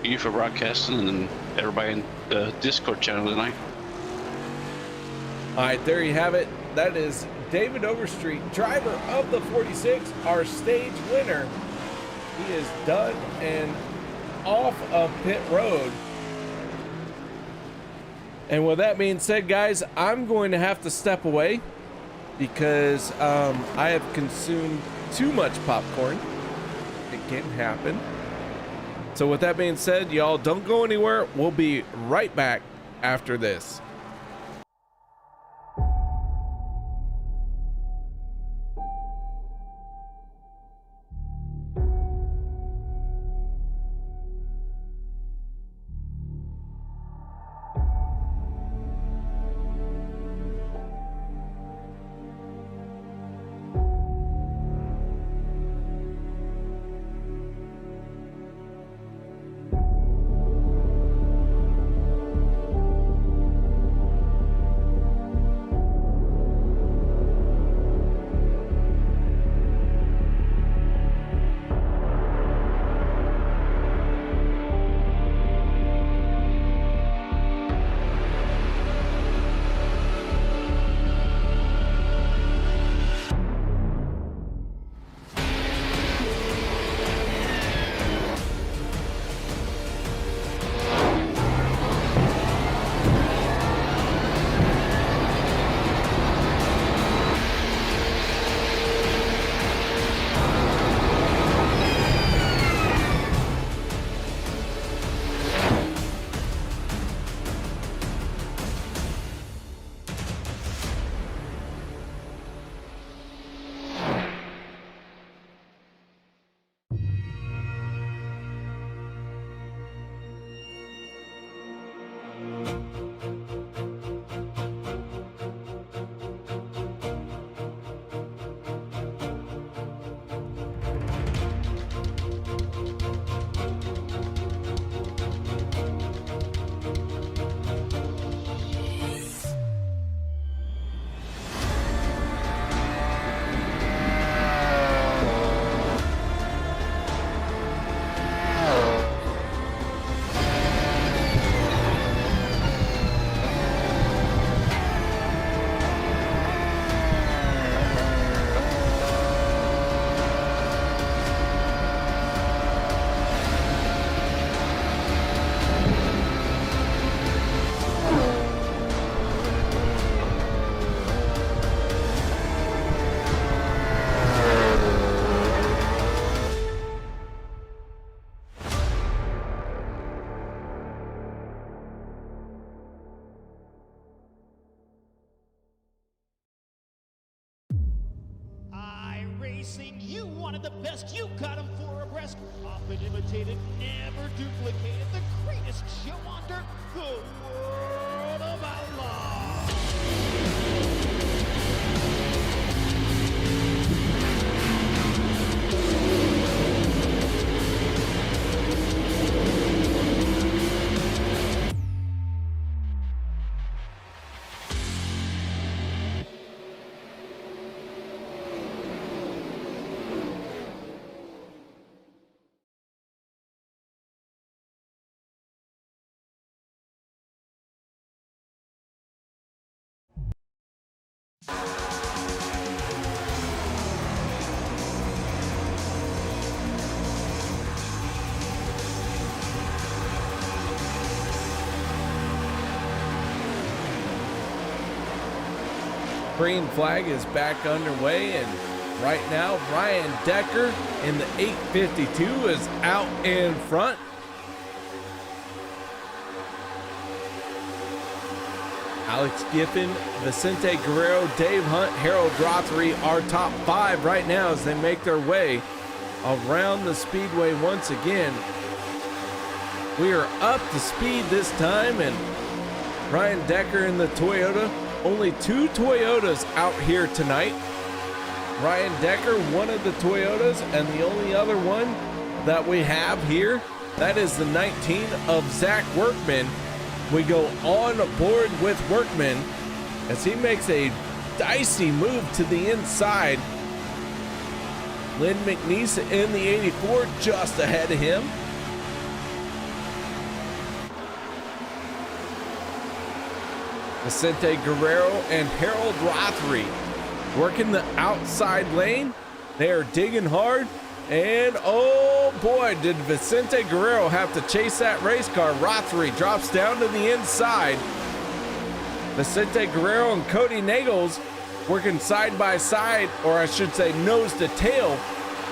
you for broadcasting, and everybody in the Discord channel tonight. All right, there you have it. That is David Overstreet, driver of the 46, our stage winner. He is done and off of pit road. And with that being said, guys, I'm going to have to step away because I have consumed too much popcorn. It can happen. So with that being said, y'all don't go anywhere. We'll be right back after this. iRacing, you wanted the best, you got them 4 abreast. Often imitated, never duplicated. The greatest show on dirt, the World of Outlaws. Green flag is back underway, and right now Ryan Decker in the 852 is out in front. Alex Giffen, Vicente Guerrero, Dave Hunt, Harold Rothery are top 5 right now as they make their way around the speedway once again. We are up to speed this time, and Ryan Decker in the Toyota. Only 2 Toyotas out here tonight. Ryan Decker, one of the Toyotas, and the only other one that we have here, that is the 19 of Zach Workman. We go on board with Workman as he makes a dicey move to the inside. Lynn McNeese in the 84 just ahead of him. Vicente Guerrero and Harold Rothery working the outside lane. They are digging hard. And oh boy, did Vicente Guerrero have to chase that race car. Rothery drops down to the inside. Vicente Guerrero and Cody Nagels working side by side, or I should say nose to tail.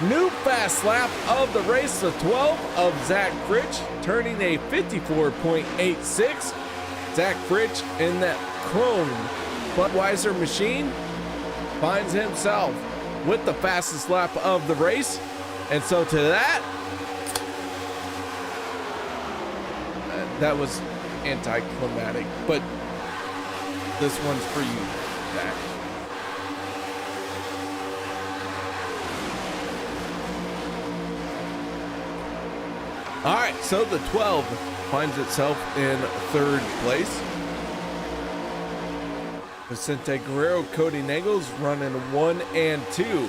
New fast lap of the race, the 12 of Zach Fritsch, turning a 54.86. Zach Fritsch in that chrome Budweiser machine finds himself with the fastest lap of the race. And so to that, that was anticlimactic, but this one's for you, Zach. All right, so the 12 finds itself in 3rd place. Vicente Guerrero, Cody Nagels running 1 and 2.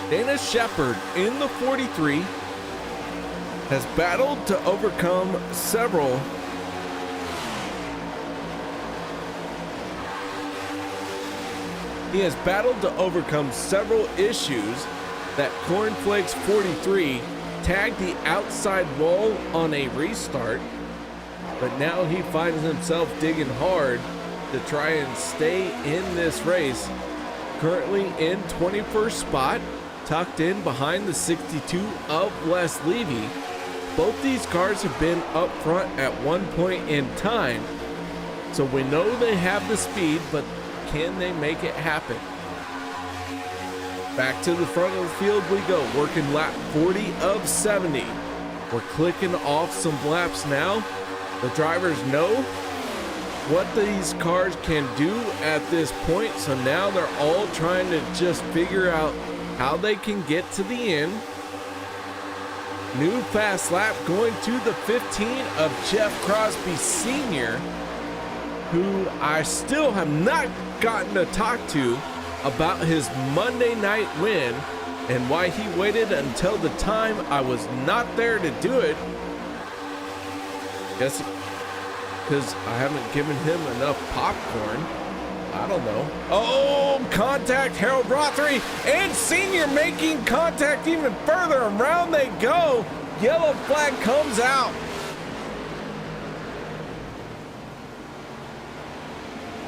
Dana Shepard in the 43 has battled to overcome several issues that Cornflakes 43 tagged the outside wall on a restart, but now he finds himself digging hard to try and stay in this race. Currently in 21st spot, tucked in behind the 62 of Les Levy. Both these cars have been up front at one point in time, so we know they have the speed, but can they make it happen? Back to the front of the field we go, working lap 40 of 70. We're clicking off some laps now. The drivers know what these cars can do at this point, so now they're all trying to just figure out how they can get to the end. New fast lap going to the 15 of Jeff Crosby Sr., who I still have not gotten to talk to about his Monday night win and why he waited until the time I was not there to do it. Guess because I haven't given him enough popcorn. I don't know. Oh, contact, Harold Rothery and Senior making contact even further. Around they go. Yellow flag comes out.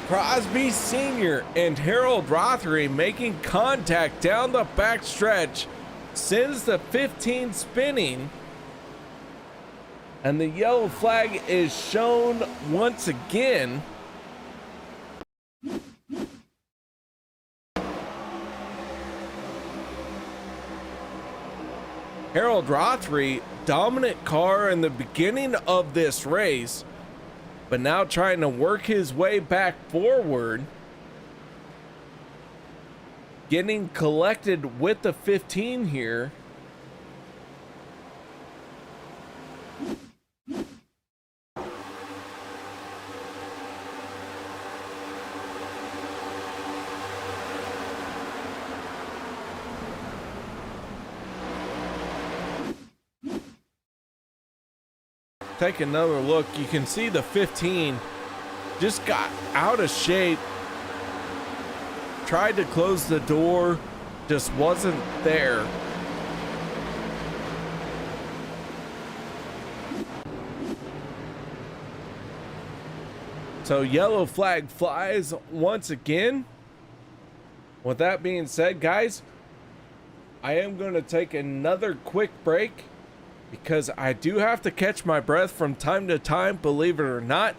Crosby Sr. and Harold Rothery making contact down the backstretch. Sends the 15 spinning. And the yellow flag is shown once again. Harold Rothery, dominant car in the beginning of this race, but now trying to work his way back forward. Getting collected with the 15 here. Take another look. You can see the 15 just got out of shape. Tried to close the door, just wasn't there. So yellow flag flies once again. With that being said, guys, I am going to take another quick break because I do have to catch my breath from time to time, believe it or not.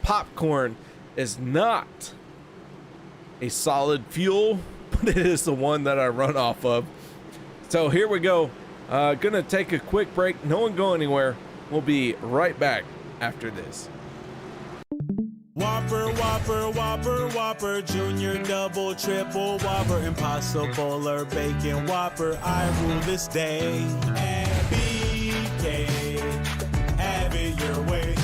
popcorn is not a solid fuel, but it is the one that I run off of. So here we go. Gonna take a quick break. No one go anywhere. We'll be right back after this. Whopper, Whopper, Whopper, Whopper, Junior, Double, Triple, Whopper, Impossible or Bacon Whopper, I rule this day. And BK, have it your way.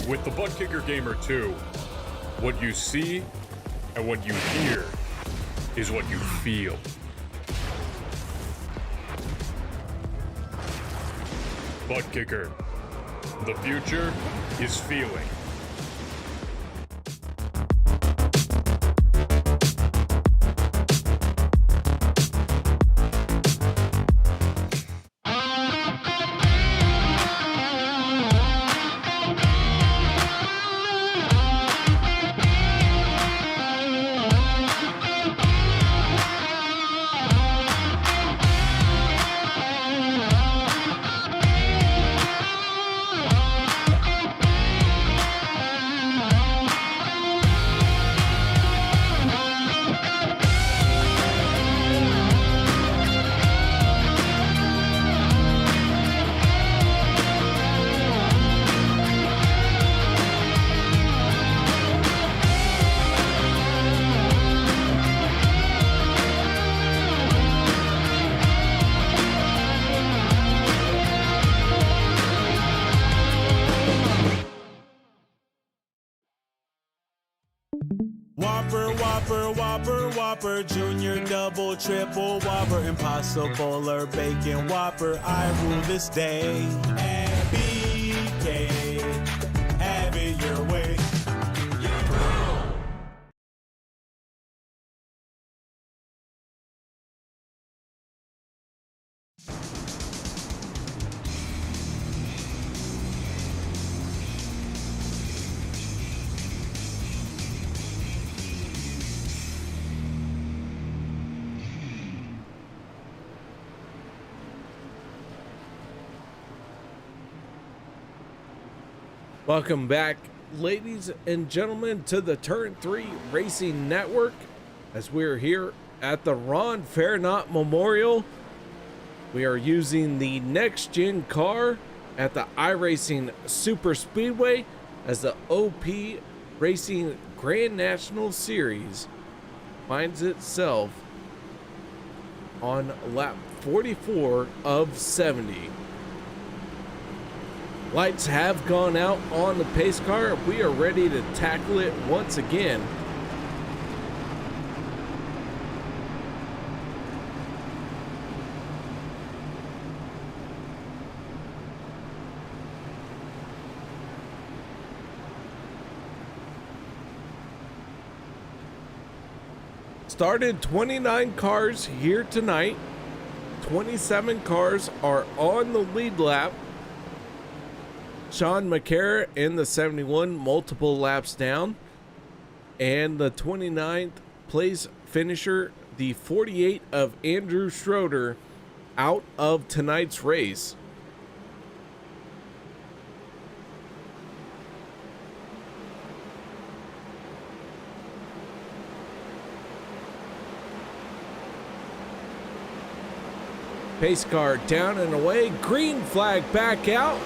With the Butt Kicker Gamer 2, what you see and what you hear is what you feel. Butt Kicker. The future is feeling. Whopper, Whopper, Whopper, Whopper, Junior, Double, Triple, Whopper, Impossible or Bacon Whopper, I rule this day. And BK, have it your way. Welcome back, ladies and gentlemen, to the Turn 3 Racing Network, as we're here at the Ron Fairnot Memorial. We are using the next gen car at the iRacing Superspeedway as the OP Racing Grand National Series finds itself on lap 44 of 70. Lights have gone out on the pace car. We are ready to tackle it once again. Started 29 cars here tonight. 27 cars are on the lead lap. Sean McCarra in the 71, multiple laps down, and the 29th place finisher, the 48 of Andrew Schroeder, out of tonight's race. Pace car down and away, green flag back out.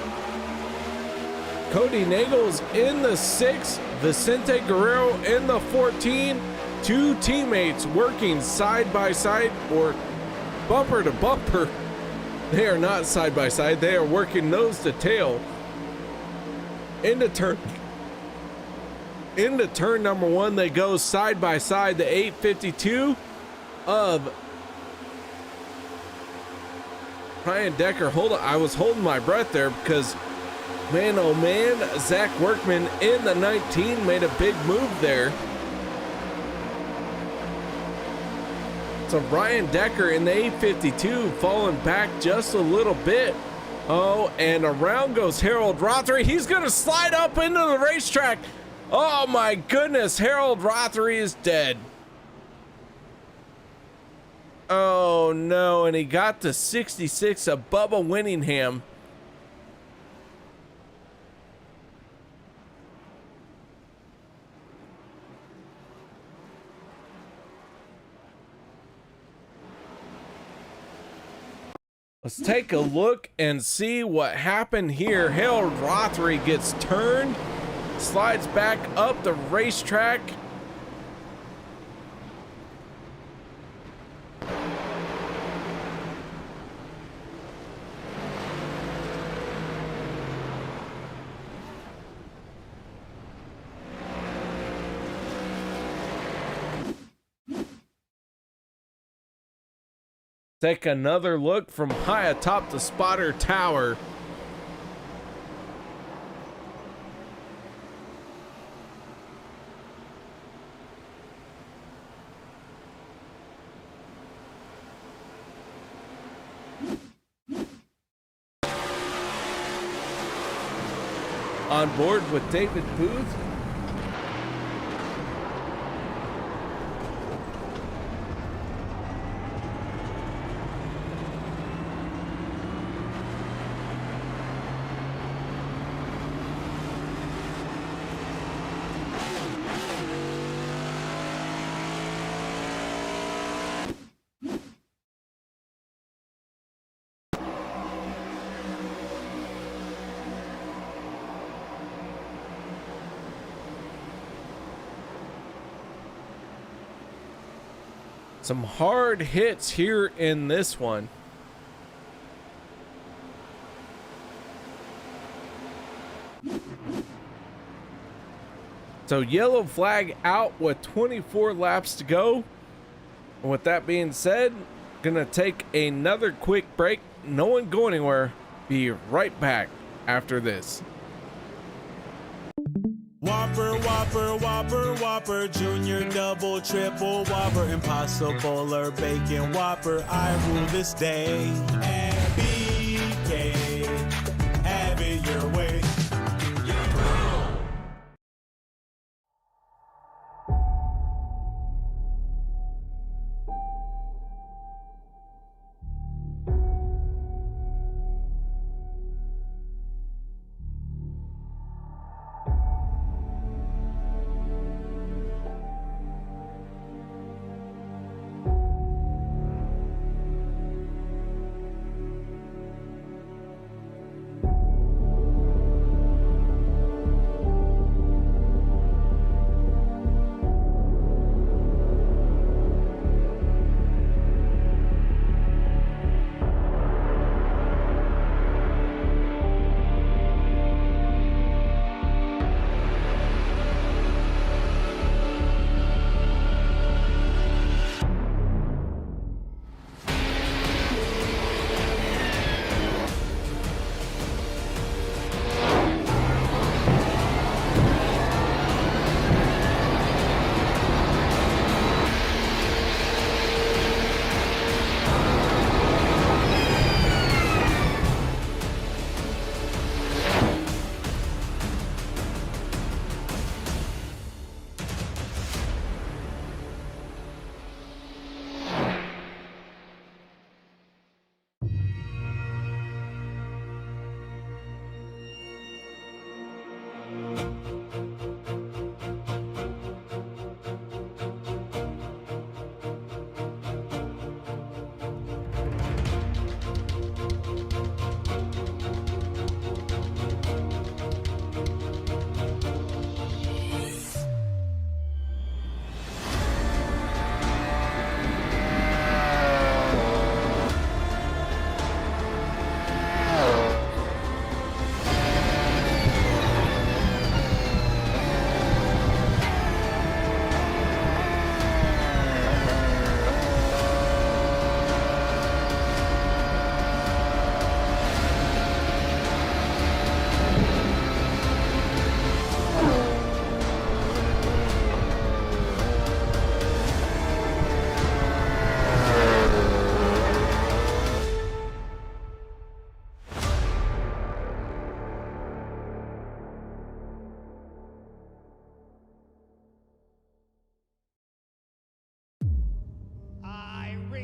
Cody Nagel's in the 6, Vicente Guerrero in the 14. Two teammates working side by side or bumper to bumper. They are not side by side, they are working nose to tail. Into turn number 1, they go side by side. The 852 of Ryan Decker. Hold on, I was holding my breath there because man, oh man, Zach Workman in the 19 made a big move there. So Ryan Decker in the 852 falling back just a little bit Oh, and around goes Harold Rothery. He's going to slide up into the racetrack. Oh my goodness, Harold Rothery is dead. Oh no, and he got to 66 of Bubba Winningham. Let's take a look and see what happened here. Harold Rothery gets turned, slides back up the racetrack. Take another look from high atop the spotter tower. On board with David Booth. Some hard hits here in this one. So yellow flag out with 24 laps to go. And with that being said, gonna take another quick break. No one go anywhere. Be right back after this. Whopper, Whopper, Whopper, Whopper, Junior, Double, Triple, Whopper, Impossible or Bacon Whopper, I rule this day. And BK, have it your way.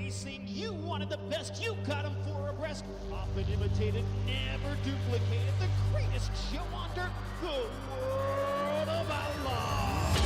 iRacing, you wanted the best, you got them 4 abreast. Often imitated, never duplicated. The greatest show on dirt, the World of Outlaws.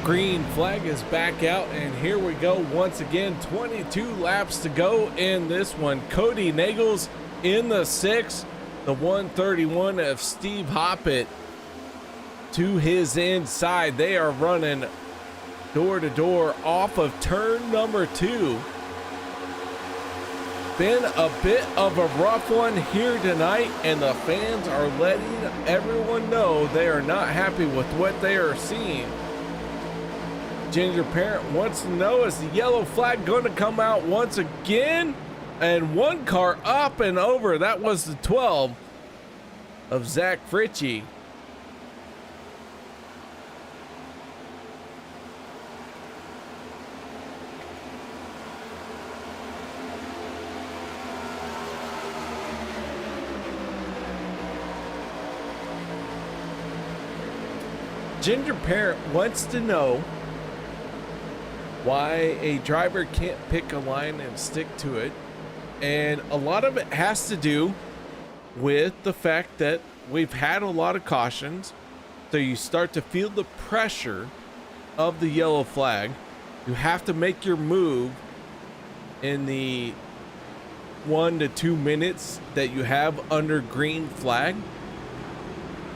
Green flag is back out, and here we go once again. 22 laps to go in this one. Cody Nagels in the 6th, the 131 of Steve Hoppett to his inside. They are running door to door off of turn number 2. Been a bit of a rough one here tonight, and the fans are letting everyone know they are not happy with what they are seeing. Ginger Parent wants to know, is the yellow flag going to come out once again? And one car up and over. That was the 12 of Zach Fritchie. Ginger Parent wants to know why a driver can't pick a line and stick to it. And a lot of it has to do with the fact that we've had a lot of cautions. So you start to feel the pressure of the yellow flag. You have to make your move in the 1 to 2 minutes that you have under green flag.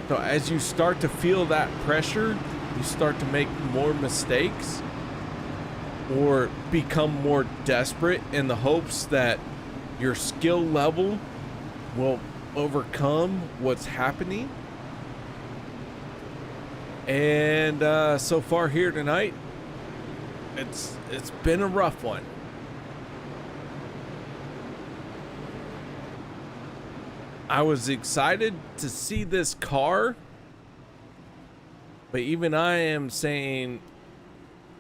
So as you start to feel that pressure, you start to make more mistakes or become more desperate in the hopes that your skill level will overcome what's happening. And so far here tonight, it's been a rough one. I was excited to see this car, but even I am saying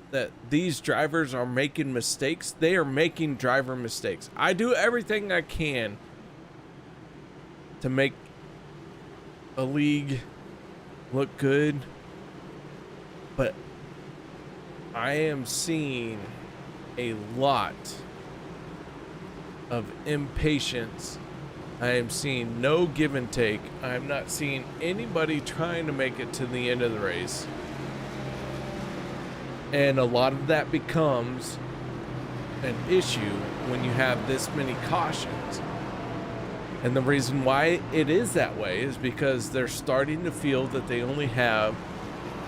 that these drivers are making mistakes. They are making driver mistakes. I do everything I can to make a league look good, but I am seeing a lot of impatience. I am seeing no give and take. I am not seeing anybody trying to make it to the end of the race. And a lot of that becomes an issue when you have this many cautions. And the reason why it is that way is because they're starting to feel that they only have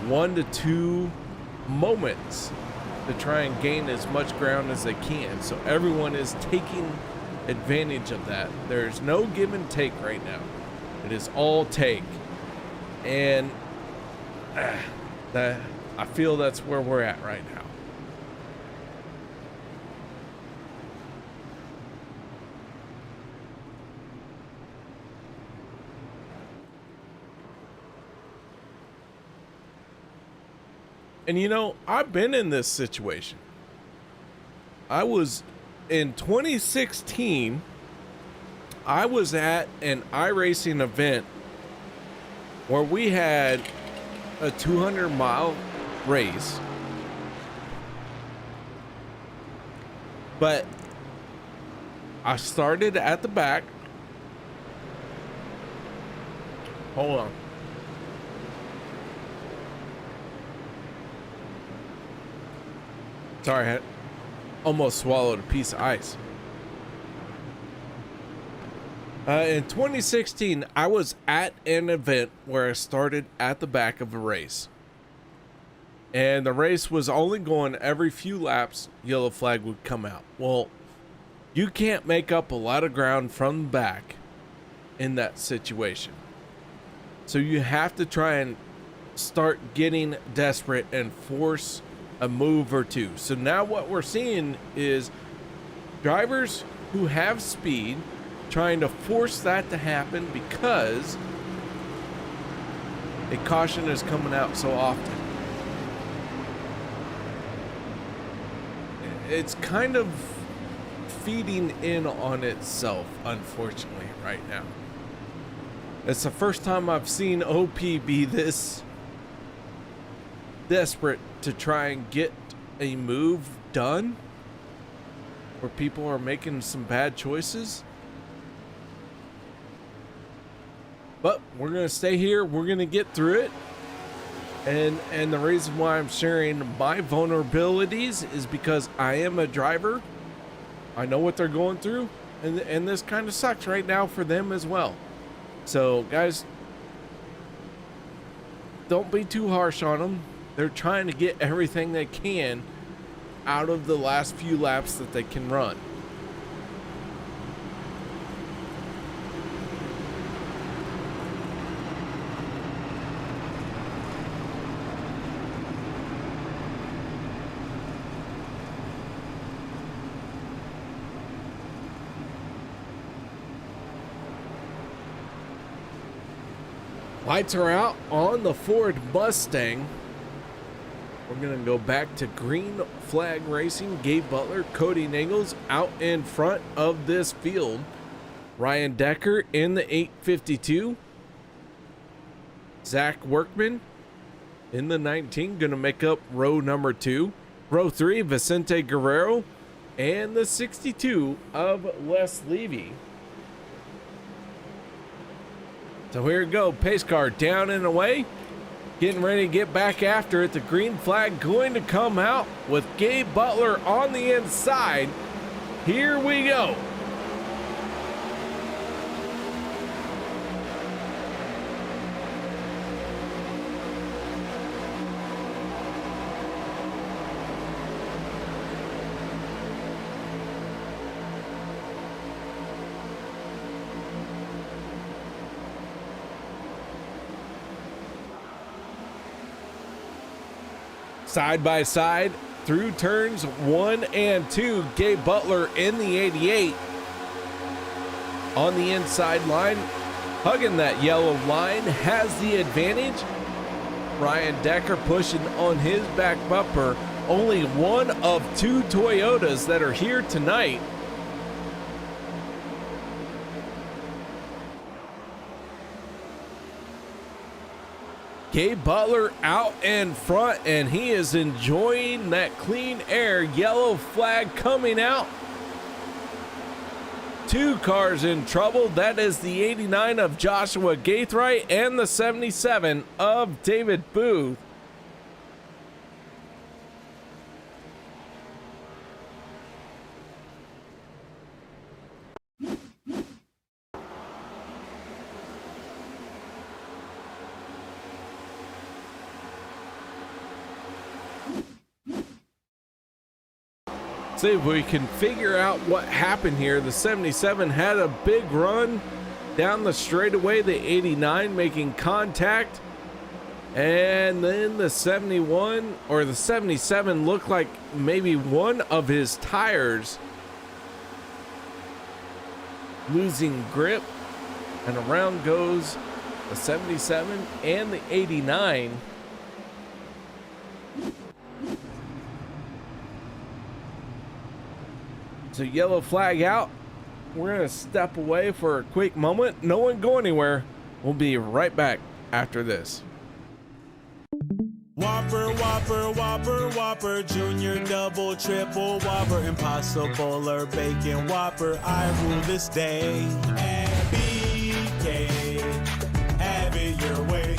1 to 2 moments to try and gain as much ground as they can. So everyone is taking advantage of that. There's no give and take right now. It is all take. And I feel that's where we're at right now. And you know, I've been in this situation. I was in 2016, I was at an iRacing event where we had a 200-mile race, but I started at the back. Hold on. Sorry, I almost swallowed a piece of ice. In 2016, I was at an event where I started at the back of a race. And the race was only going every few laps, yellow flag would come out. Well, you can't make up a lot of ground from the back in that situation. So you have to try and start getting desperate and force a move or two. So now what we're seeing is drivers who have speed trying to force that to happen because a caution is coming out so often. It's kind of feeding in on itself, unfortunately, right now. It's the first time I've seen OP be this desperate to try and get a move done where people are making some bad choices. But we're going to stay here. We're going to get through it. And the reason why I'm sharing my vulnerabilities is because I am a driver. I know what they're going through, and this kind of sucks right now for them as well. So guys, don't be too harsh on them. They're trying to get everything they can out of the last few laps that they can run. Lights are out on the Ford Mustang. We're going to go back to green flag racing. Gabe Butler, Cody Nagels out in front of this field. Ryan Decker in the 852. Zach Workman in the 19, going to make up row number 2. Row 3, Vicente Guerrero and the 62 of Les Levy. So here we go, pace car down and away, getting ready to get back after it. The green flag going to come out with Gabe Butler on the inside. Here we go. Side by side through turns 1 and 2. Gabe Butler in the 88 on the inside line, hugging that yellow line, has the advantage. Ryan Decker pushing on his back bumper. Only one of 2 Toyotas that are here tonight. Gabe Butler out in front, and he is enjoying that clean air. Yellow flag coming out. 2 cars in trouble. That is the 89 of Joshua Gaithright and the 77 of David Booth. See if we can figure out what happened here. The 77 had a big run down the straightaway, the 89 making contact, and then the 71 or the 77 looked like maybe one of his tires losing grip, and around goes the 77 and the 89. So yellow flag out. We're going to step away for a quick moment. No one go anywhere. We'll be right back after this. Whopper, Whopper, Whopper, Whopper, Junior, Double, Triple, Whopper, Impossible or Bacon Whopper. I rule this day. And BK, have it your way.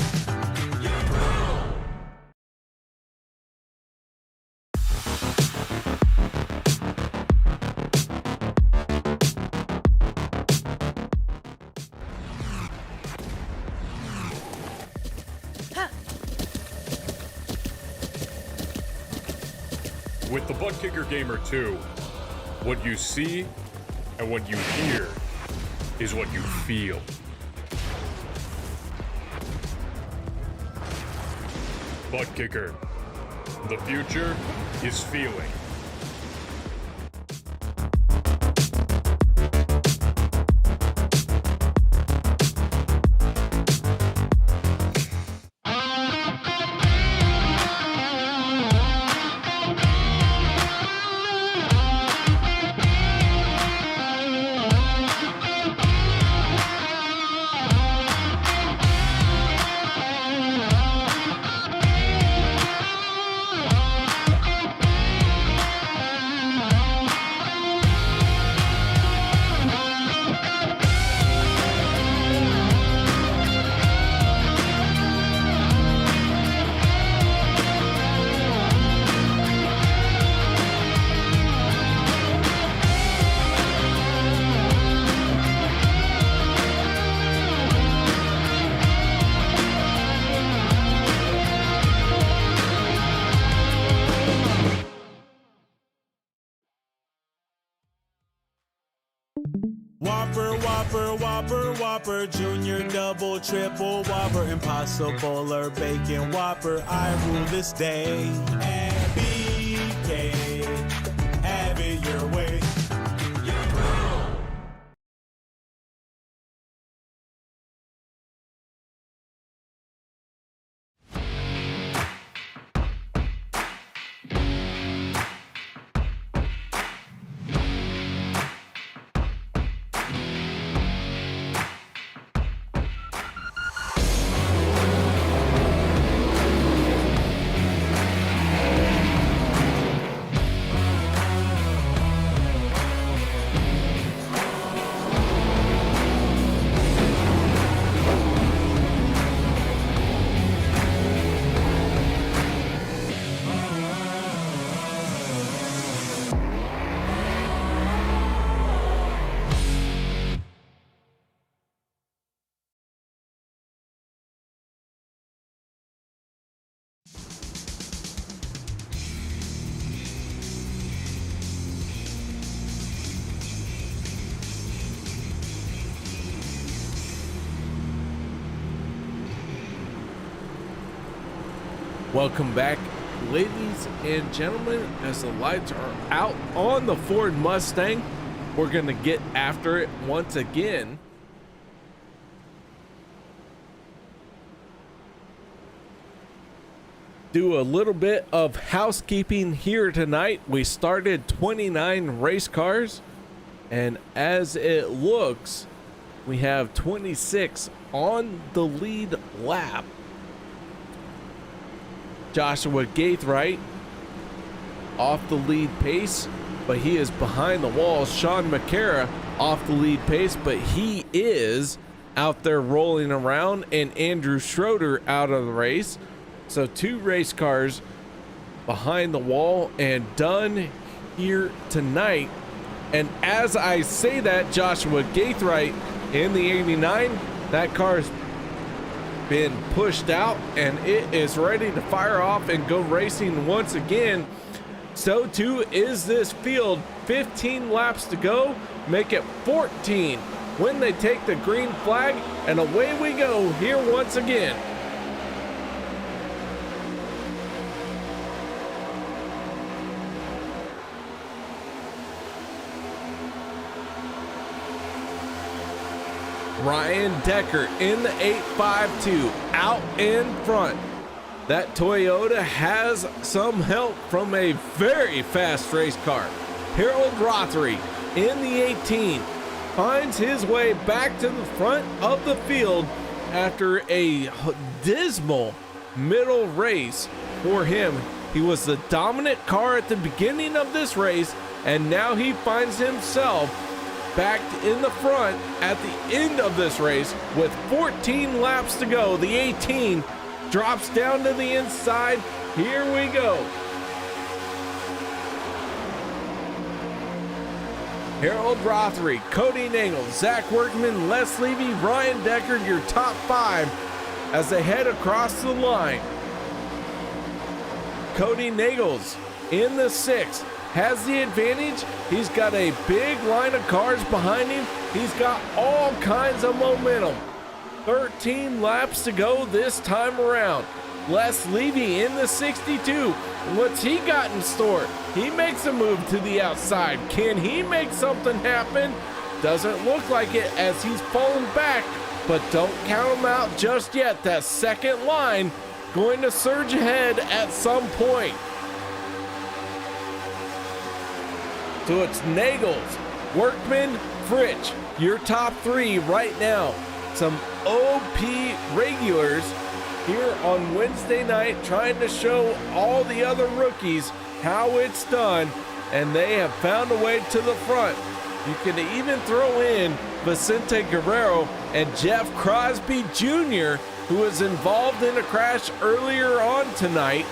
With the Butt Kicker Gamer 2, what you see and what you hear is what you feel. Butt Kicker. The future is feeling. Whopper, Whopper, Whopper, Whopper, Junior, Double, Triple, Whopper, Impossible or Bacon Whopper, I rule this day. And BK, have it your way. Welcome back, ladies and gentlemen. As the lights are out on the Ford Mustang, we're gonna get after it once again. Do a little bit of housekeeping here tonight. We started 29 race cars, and as it looks, we have 26 on the lead lap. Joshua Gaithright off the lead pace, but he is behind the wall. Sean McCara off the lead pace, but he is out there rolling around, and Andrew Schroeder out of the race. So 2 race cars behind the wall and done here tonight. And as I say that, Joshua Gaithright in the 89, that car's been pushed out and it is ready to fire off and go racing once again. So too is this field. 15 laps to go, make it 14 when they take the green flag, and away we go here once again. Ryan Decker in the 852 out in front. That Toyota has some help from a very fast race car. Harold Rothery in the 18 finds his way back to the front of the field after a dismal middle race for him. He was the dominant car at the beginning of this race, and now he finds himself back in the front at the end of this race with 14 laps to go. The 18 drops down to the inside. Here we go. Harold Rothery, Cody Nagel, Zach Workman, Les Levy, Ryan Decker, your top 5 as they head across the line. Cody Nagels in the 6th has the advantage. He's got a big line of cars behind him. He's got all kinds of momentum. 13 laps to go this time around. Les Levy in the 62. What's he got in store? He makes a move to the outside. Can he make something happen? Doesn't look like it as he's falling back, but don't count him out just yet. That second line going to surge ahead at some point. So it's Nagels, Workman, Fritsch, your top three right now. Some OP regulars here on Wednesday night trying to show all the other rookies how it's done, and they have found a way to the front. You can even throw in Vicente Guerrero and Jeff Crosby Jr., who was involved in a crash earlier on tonight.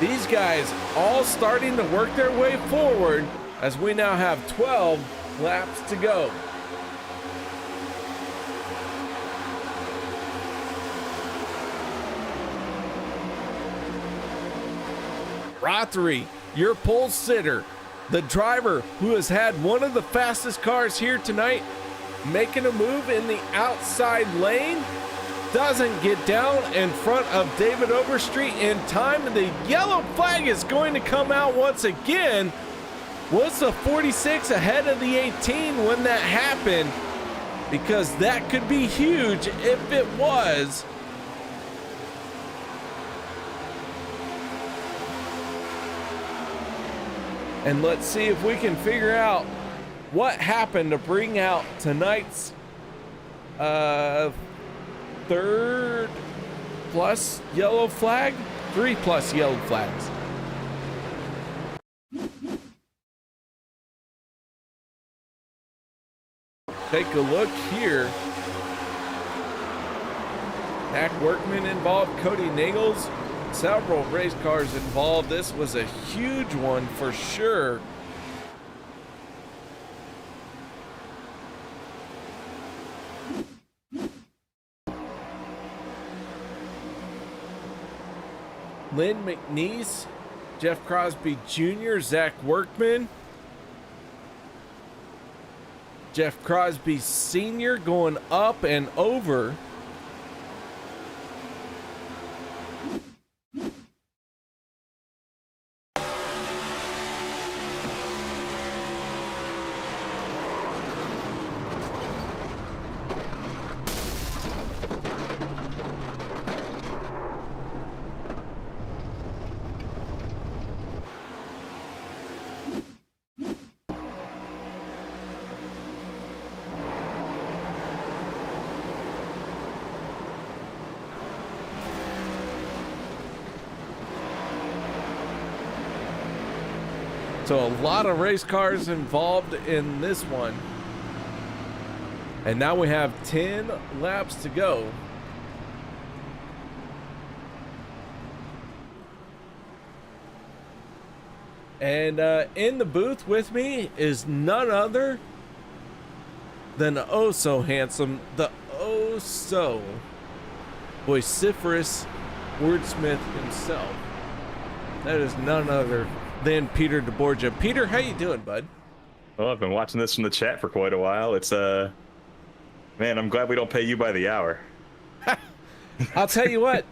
These guys all starting to work their way forward as we now have 12 laps to go. Rothery, your pole sitter, the driver who has had one of the fastest cars here tonight, making a move in the outside lane, doesn't get down in front of David Overstreet in time, and the yellow flag is going to come out once again. Was the 46 ahead of the 18 when that happened? Because that could be huge if it was. And let's see if we can figure out what happened to bring out tonight's third plus yellow flag, 3 plus yellow flags. Take a look here. Zach Workman involved, Cody Nagels, several race cars involved. This was a huge one for sure. Lynn McNeese, Jeff Crosby Jr., Zach Workman, Jeff Crosby Sr. going up and over. So a lot of race cars involved in this one. And now we have 10 laps to go. And in the booth with me is none other than the oh so handsome, the oh so vociferous wordsmith himself. That is none other than Peter DeBorgia. Peter, how you doing, bud? Well, I've been watching this from the chat for quite a while. It's man, I'm glad we don't pay you by the hour. I'll tell you what.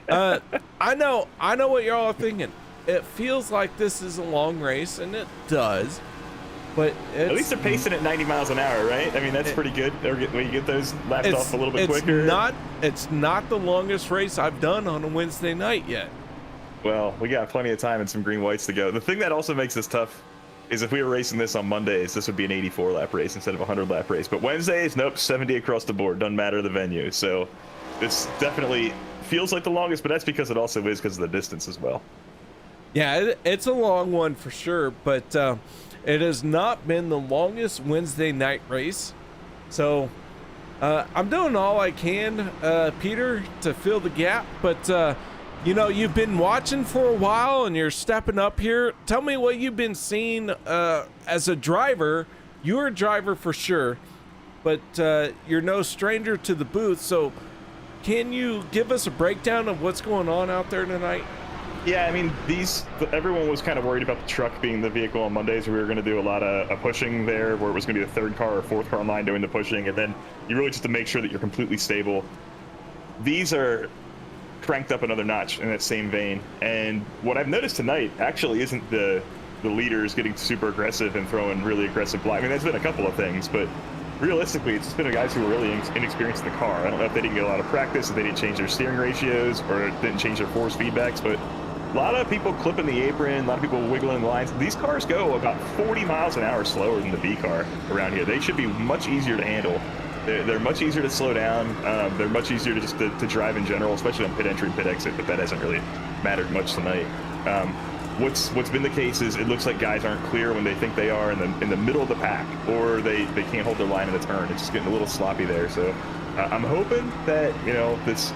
I know what you're all thinking. It feels like this is a long race, and it does. But at least they're pacing at 90 miles an hour, right? I mean, that's pretty good. When you get those laps off a little bit quicker. It's not the longest race I've done on a Wednesday night yet. Well, we got plenty of time and some green whites to go. The thing that also makes this tough is if we were racing this on Mondays, this would be an 84-lap race instead of a 100-lap race. But Wednesdays, nope, 70 across the board. Doesn't matter the venue. So this definitely feels like the longest, but that's because it also is because of the distance as well. Yeah, it's a long one for sure, but it has not been the longest Wednesday night race. So I'm doing all I can, Peter, to fill the gap, but you know, you've been watching for a while and you're stepping up here. Tell me what you've been seeing as a driver. You're a driver for sure, but you're no stranger to the booth. So can you give us a breakdown of what's going on out there tonight? Yeah, I mean, everyone was kind of worried about the truck being the vehicle on Mondays. We were going to do a lot of pushing there, where it was going to be the third car or fourth car in line doing the pushing, and then you really just to make sure that you're completely stable. These are cranked up another notch in that same vein. And what I've noticed tonight actually isn't the leaders getting super aggressive and throwing really aggressive black. I mean, there's been a couple of things, but realistically, it's just been the guys who were really inexperienced in the car. I don't know if they didn't get a lot of practice, if they didn't change their steering ratios, or didn't change their force feedbacks, but a lot of people clipping the apron, a lot of people wiggling the lines. These cars go about 40 miles an hour slower than the B car around here. They should be much easier to handle. They're much easier to slow down. They're much easier to just to drive in general, especially on pit entry and pit exit, but that hasn't really mattered much tonight. What's been the case is it looks like guys aren't clear when they think they are in the middle of the pack, or they can't hold their line in the turn. It's just getting a little sloppy there. So I'm hoping that, you know, this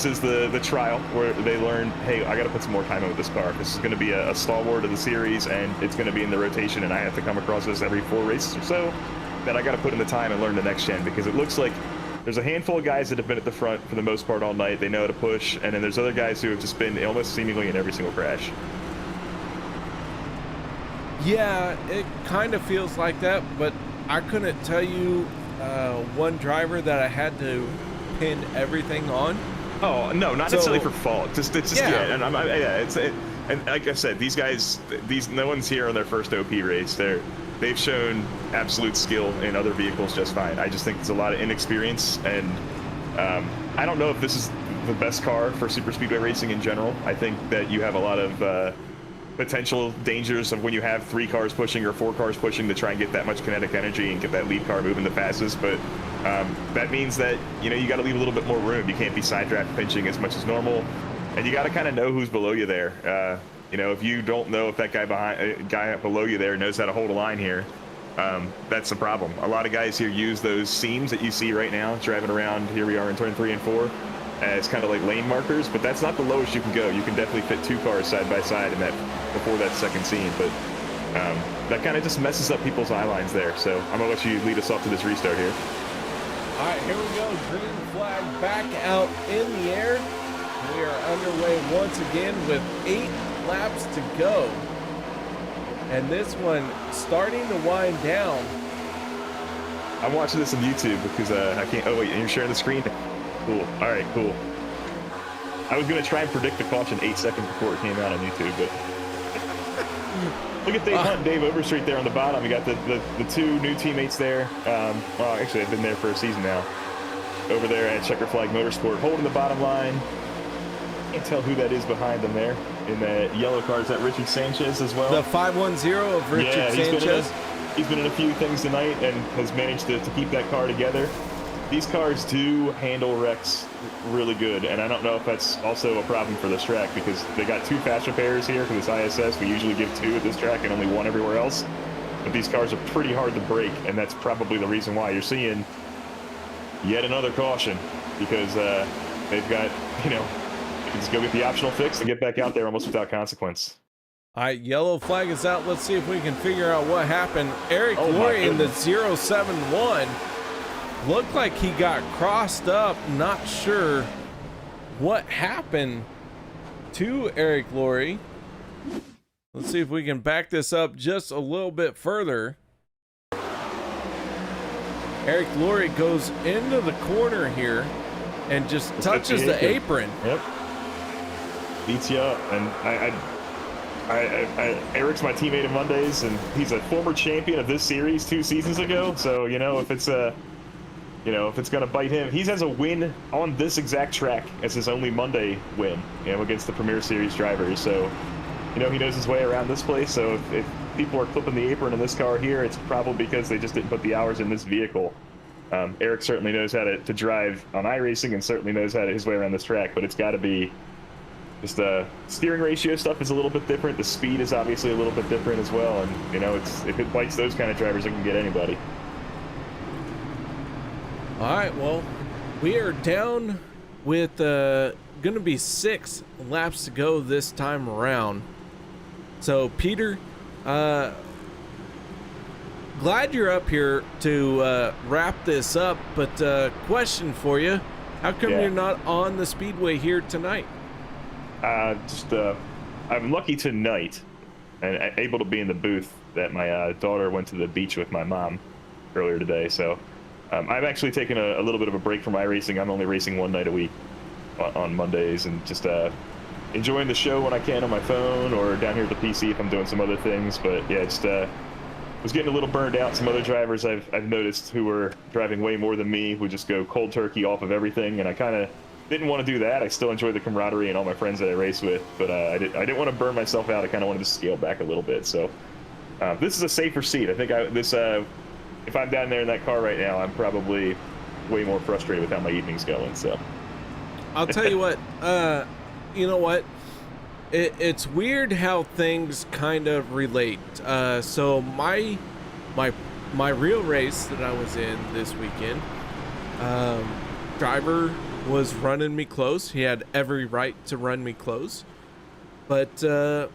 is the trial where they learn, hey, I got to put some more time in with this car. This is going to be a stalwart of the series, and it's going to be in the rotation, and I have to come across this every 4 races or so. That I got to put in the time and learn the next gen, because it looks like there's a handful of guys that have been at the front for the most part all night. They know how to push, and then there's other guys who have just been almost seemingly in every single crash. Yeah, it kind of feels like that, but I couldn't tell you one driver that I had to pin everything on. Oh no, not necessarily for fault. It's just yeah, and like I said, these guys, no one's here on their first OP race. They've shown absolute skill in other vehicles just fine. I just think there's a lot of inexperience, and I don't know if this is the best car for Superspeedway racing in general. I think that you have a lot of potential dangers of when you have 3 cars pushing or 4 cars pushing to try and get that much kinetic energy and get that lead car moving the fastest. But that means that, you know, you got to leave a little bit more room. You can't be side draft pinching as much as normal, and you got to kind of know who's below you there. You know, if you don't know if that guy below you there knows how to hold a line here, that's the problem. A lot of guys here use those seams that you see right now driving around. Here we are in turn 3 and 4 as kind of like lane markers, but that's not the lowest you can go. You can definitely fit 2 cars side by side in that before that second seam, but that kind of just messes up people's eye lines there. So I'm gonna let you lead us off to this restart here. All right, here we go. Green flag back out in the air. We are underway once again with 8 laps to go, and this one starting to wind down. I'm watching this on YouTube because I can't. Oh wait, and you're sharing the screen. Cool. All right, cool. I was gonna try and predict the caution 8 seconds before it came out on YouTube, but look at Dave Hunt and Dave Overstreet there on the bottom. You got the 2 new teammates there. Well, actually, they've been there for a season now. Over there at Checker Flag Motorsport, holding the bottom line. Can't tell who that is behind them there. In that yellow car, is that Richard Sanchez as well? The 510 of Richard Sanchez. He's been in a few things tonight and has managed to keep that car together. These cars do handle wrecks really good, and I don't know if that's also a problem for this track, because they got 2 fast repairs here for this ISS. We usually give 2 at this track and only 1 everywhere else. But these cars are pretty hard to break, and that's probably the reason why you're seeing yet another caution, because they've got, you know, just go get the optional fix and get back out there almost without consequence. All right, yellow flag is out. Let's see if we can figure out what happened. Eric Laurie in the 071 looked like he got crossed up. Not sure what happened to Eric Laurie. Let's see if we can back this up just a little bit further. Eric Laurie goes into the corner here and just touches the apron. Yep. Beats you up, and Eric's my teammate in Mondays, and he's a former champion of this series 2 seasons ago. So you know, if it's gonna bite him, he has a win on this exact track as his only Monday win, you know, against the Premier Series drivers. So you know, he knows his way around this place. So if people are clipping the apron in this car here, it's probably because they just didn't put the hours in this vehicle. Eric certainly knows how to drive on iRacing, and certainly knows how to his way around this track, but it's got to be just the steering ratio stuff is a little bit different. The speed is obviously a little bit different as well, and you know, if it bites those kind of drivers, it can get anybody. All right, well, we are down with going to be 6 laps to go this time around. So Peter, glad you're up here to wrap this up, but question for you, how come you're not on the speedway here tonight? I'm lucky tonight and able to be in the booth that my daughter went to the beach with my mom earlier today. So I've actually taken a little bit of a break from iRacing. I'm only racing 1 night a week. on Mondays, and just enjoying the show when I can on my phone or down here at the PC if I'm doing some other things. But yeah, just was getting a little burned out. Some other drivers I've noticed who were driving way more than me would just go cold turkey off of everything, and I kind of didn't want to do that. I still enjoy the camaraderie and all my friends that I race with, but I didn't want to burn myself out. I kind of wanted to scale back a little bit. So this is a safer seat. I think if I'm down there in that car right now, I'm probably way more frustrated with how my evening's going. So I'll tell you what, you know what? It's weird how things kind of relate. So my real race that I was in this weekend, driver was running me close. He had every right to run me close, but the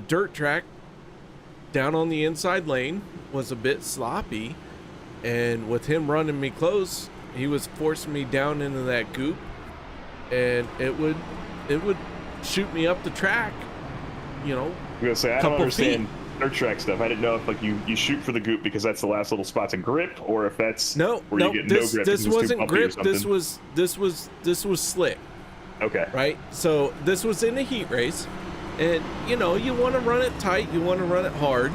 dirt track down on the inside lane was a bit sloppy, and with him running me close, he was forcing me down into that goop, and it would shoot me up the track, you know. I'm gonna say I don't understand dirt track stuff. I didn't know if like you shoot for the goop because that's the last little spot to grip, or if that's no, you get this, no grip. This wasn't grip. This was slick. Okay. Right. So this was in a heat race, and you know you want to run it tight, you want to run it hard,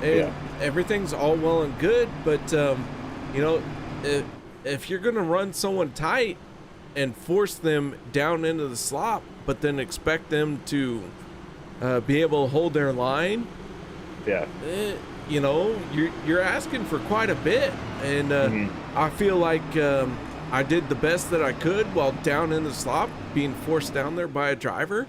and everything's all well and good. But you know, if you're gonna run someone tight and force them down into the slop, but then expect them to be able to hold their line, you know, you're asking for quite a bit. And I feel like I did the best that I could while down in the slop, being forced down there by a driver.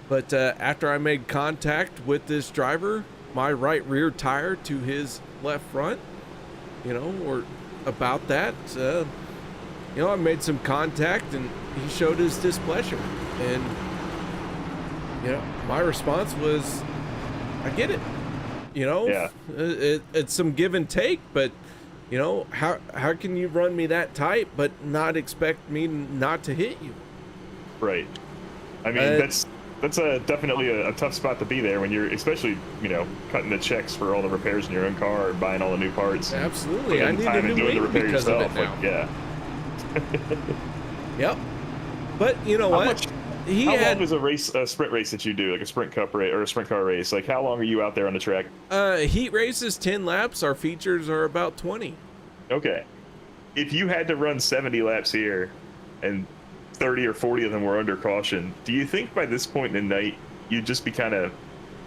But after I made contact with this driver, my right rear tire to his left front, you know, or about that, you know, I made some contact and he showed his displeasure. And, you know, my response was, I get it. You know, it's some give and take, but, you know, how can you run me that tight but not expect me not to hit you? Right. I mean, that's definitely a tough spot to be there when you're, especially, you know, cutting the checks for all the repairs in your own car and buying all the new parts. Absolutely. I need a new wing because of it now. Yeah. Yep. But you know what? How long is a sprint race that you do, like a sprint cup race or a sprint car race? Like, how long are you out there on the track? Heat race is 10 laps. Our features are about 20. Okay. If you had to run 70 laps here and 30 or 40 of them were under caution, do you think by this point in the night you'd just be kind of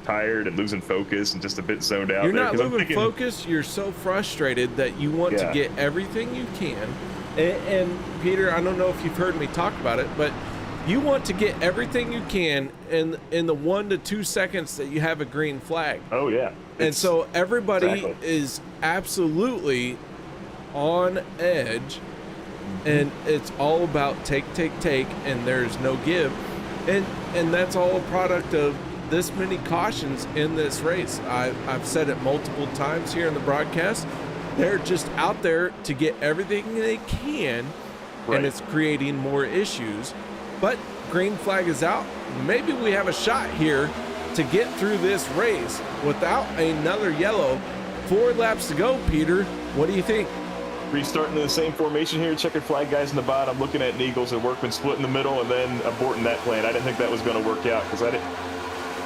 tired and losing focus and just a bit zoned out? You're not losing focus. You're so frustrated that you want to get everything you can. And Peter, I don't know if you've heard me talk about it, but you want to get everything you can in the 1 to 2 seconds that you have a green flag. Oh yeah. And so everybody is absolutely on edge, and it's all about take, and there's no give. And that's all a product of this many cautions in this race. I've said it multiple times here in the broadcast. They're just out there to get everything they can, and it's creating more issues. But green flag is out. Maybe we have a shot here to get through this race without another yellow. 4 laps to go, Peter. What do you think? Restarting in the same formation here, checkered flag guys in the bottom, looking at Eagles and Workman split in the middle, and then aborting that plan. I didn't think that was going to work out because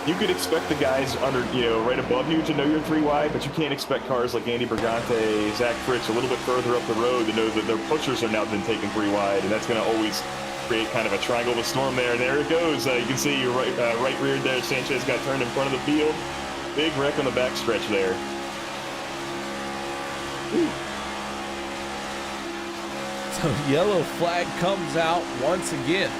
you could expect the guys under, you know, right above you to know you're 3 wide, but you can't expect cars like Andy Brigante, Zach Fritz, a little bit further up the road to know that their pushers are now been taken 3 wide, and that's going to always create kind of a triangle of a storm there. And there it goes. You can see your right rear there. Sanchez got turned in front of the field. Big wreck on the backstretch there. Ooh. So yellow flag comes out once again.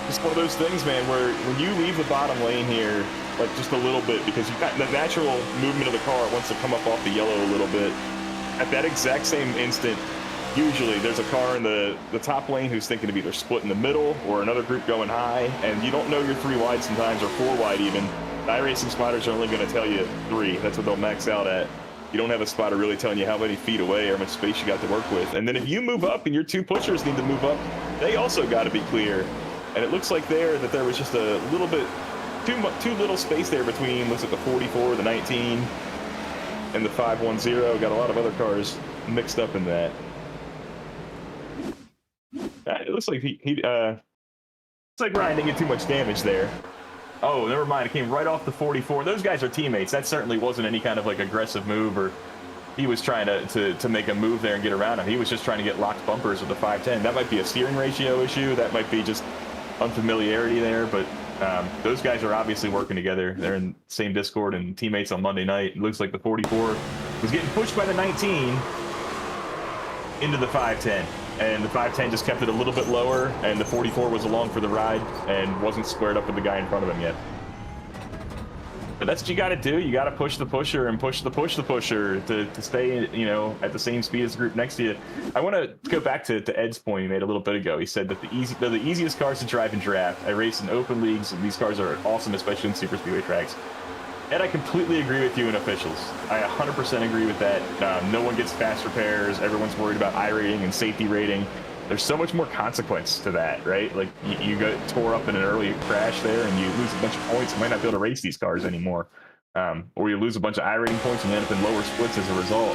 It's one of those things, man, where when you leave the bottom lane here, like just a little bit, because you've got the natural movement of the car wants to come up off the yellow a little bit. At that exact same instant, usually there's a car in the top lane who's thinking of either split in the middle or another group going high, and you don't know you're 3 wide sometimes, or 4 wide even. The iRacing spotters are only going to tell you 3. That's what they'll max out at. You don't have a spotter really telling you how many feet away or how much space you got to work with. And then if you move up and your 2 pushers need to move up, they also got to be clear. And it looks like there was just a little bit too little space there between, looks like the 44, the 19, and the 510. Got a lot of other cars mixed up in that. It looks like it's like Ryan didn't get too much damage there. Oh, never mind. It came right off the 44. Those guys are teammates. That certainly wasn't any kind of like aggressive move, or he was trying to make a move there and get around him. He was just trying to get locked bumpers with the 510. That might be a steering ratio issue. That might be just unfamiliarity there, but those guys are obviously working together. They're in the same Discord and teammates on Monday night. It looks like the 44 was getting pushed by the 19 into the 510, and the 510 just kept it a little bit lower, and the 44 was along for the ride and wasn't squared up with the guy in front of him yet. But that's what you got to do. You got to push the pusher and push the pusher to stay, you know, at the same speed as the group next to you. I want to go back to Ed's point he made a little bit ago. He said that they're the easiest cars to drive and draft. I race in open leagues, and these cars are awesome, especially in super speedway tracks. Ed, I completely agree with you in officials. I 100% agree with that. No one gets fast repairs. Everyone's worried about iRating and safety rating. There's so much more consequence to that, right? Like, you got tore up in an early crash there, and you lose a bunch of points. You might not be able to race these cars anymore. Or you lose a bunch of iRating points and end up in lower splits as a result.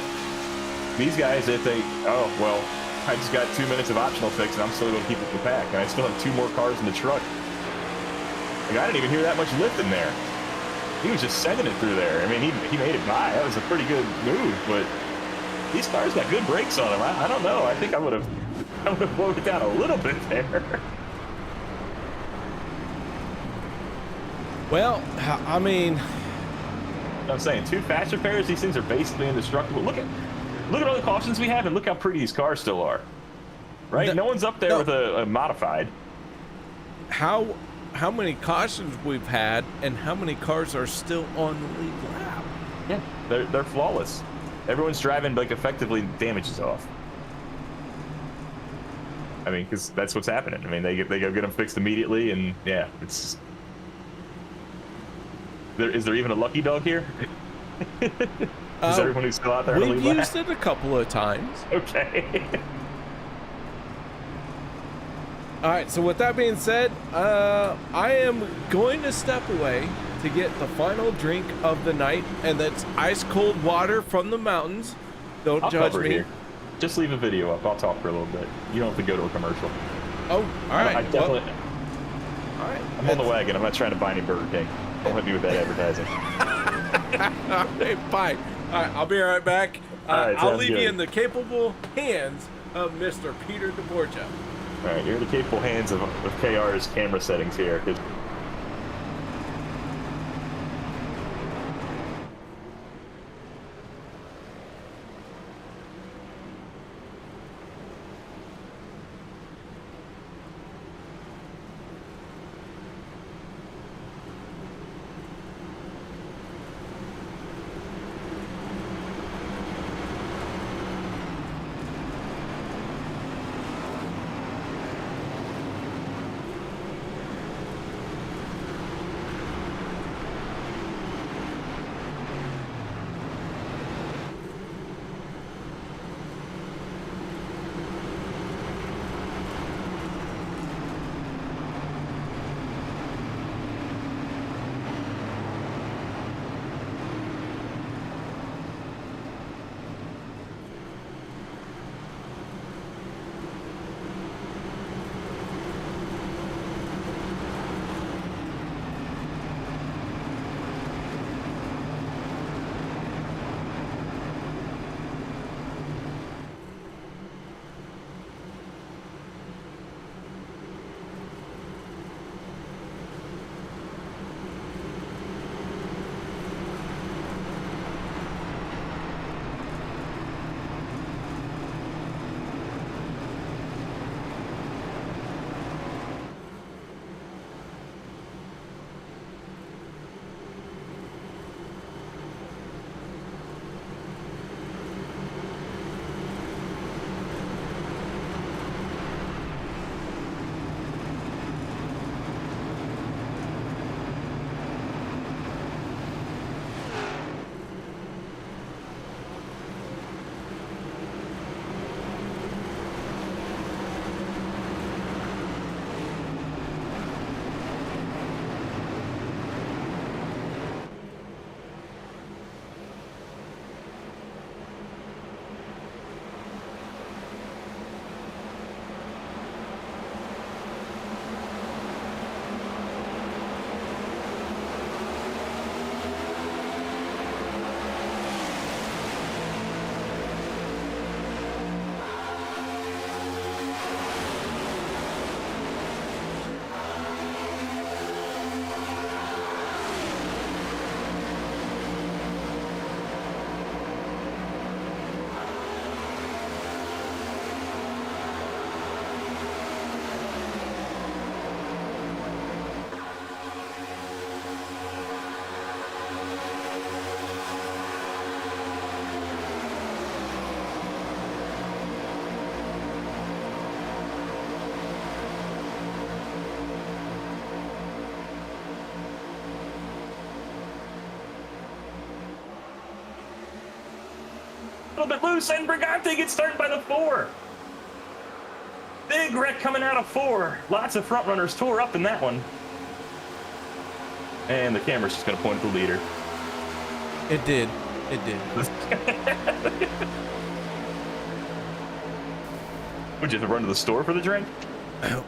These guys, they think, oh, well, I just got 2 minutes of optional fix, and I'm still going to keep it in the pack, and I still have 2 more cars in the truck. Like, I didn't even hear that much lift in there. He was just sending it through there. I mean, he made it by. That was a pretty good move, but these cars got good brakes on them. I don't know. I think I would have slowed it down a little bit there. Well, I mean, I'm saying 2 fast repairs. These things are basically indestructible. Look at all the cautions we have, and look how pretty these cars still are. Right? No one's up there with a modified. How many cautions we've had, and how many cars are still on the lead lap? Yeah, they're flawless. Everyone's driving like effectively damages off. I mean, because that's what's happening. I mean, they go get them fixed immediately, and yeah, it's. Is there even a lucky dog here? Is everyone who's still out there? We've used it a couple of times. Okay. All right, so with that being said, I am going to step away to get the final drink of the night, and that's ice cold water from the mountains. Don't judge me. Here. Just leave a video up. I'll talk for a little bit. You don't have to go to a commercial. Oh, all right. I definitely. All right. I'm on the wagon. I'm not trying to buy any Burger King. Don't hit me with that advertising. All right, fine. All right, I'll be right back. I'll leave you in the capable hands of Mr. Peter DeBorgia. All right, you're in the capable hands of KR's camera settings here. little bit loose, and Brigante gets started by the 4. Big wreck coming out of 4. Lots of front runners tore up in that one. And the camera's just going to point at the leader. It did. It did. Would you have to run to the store for the drink?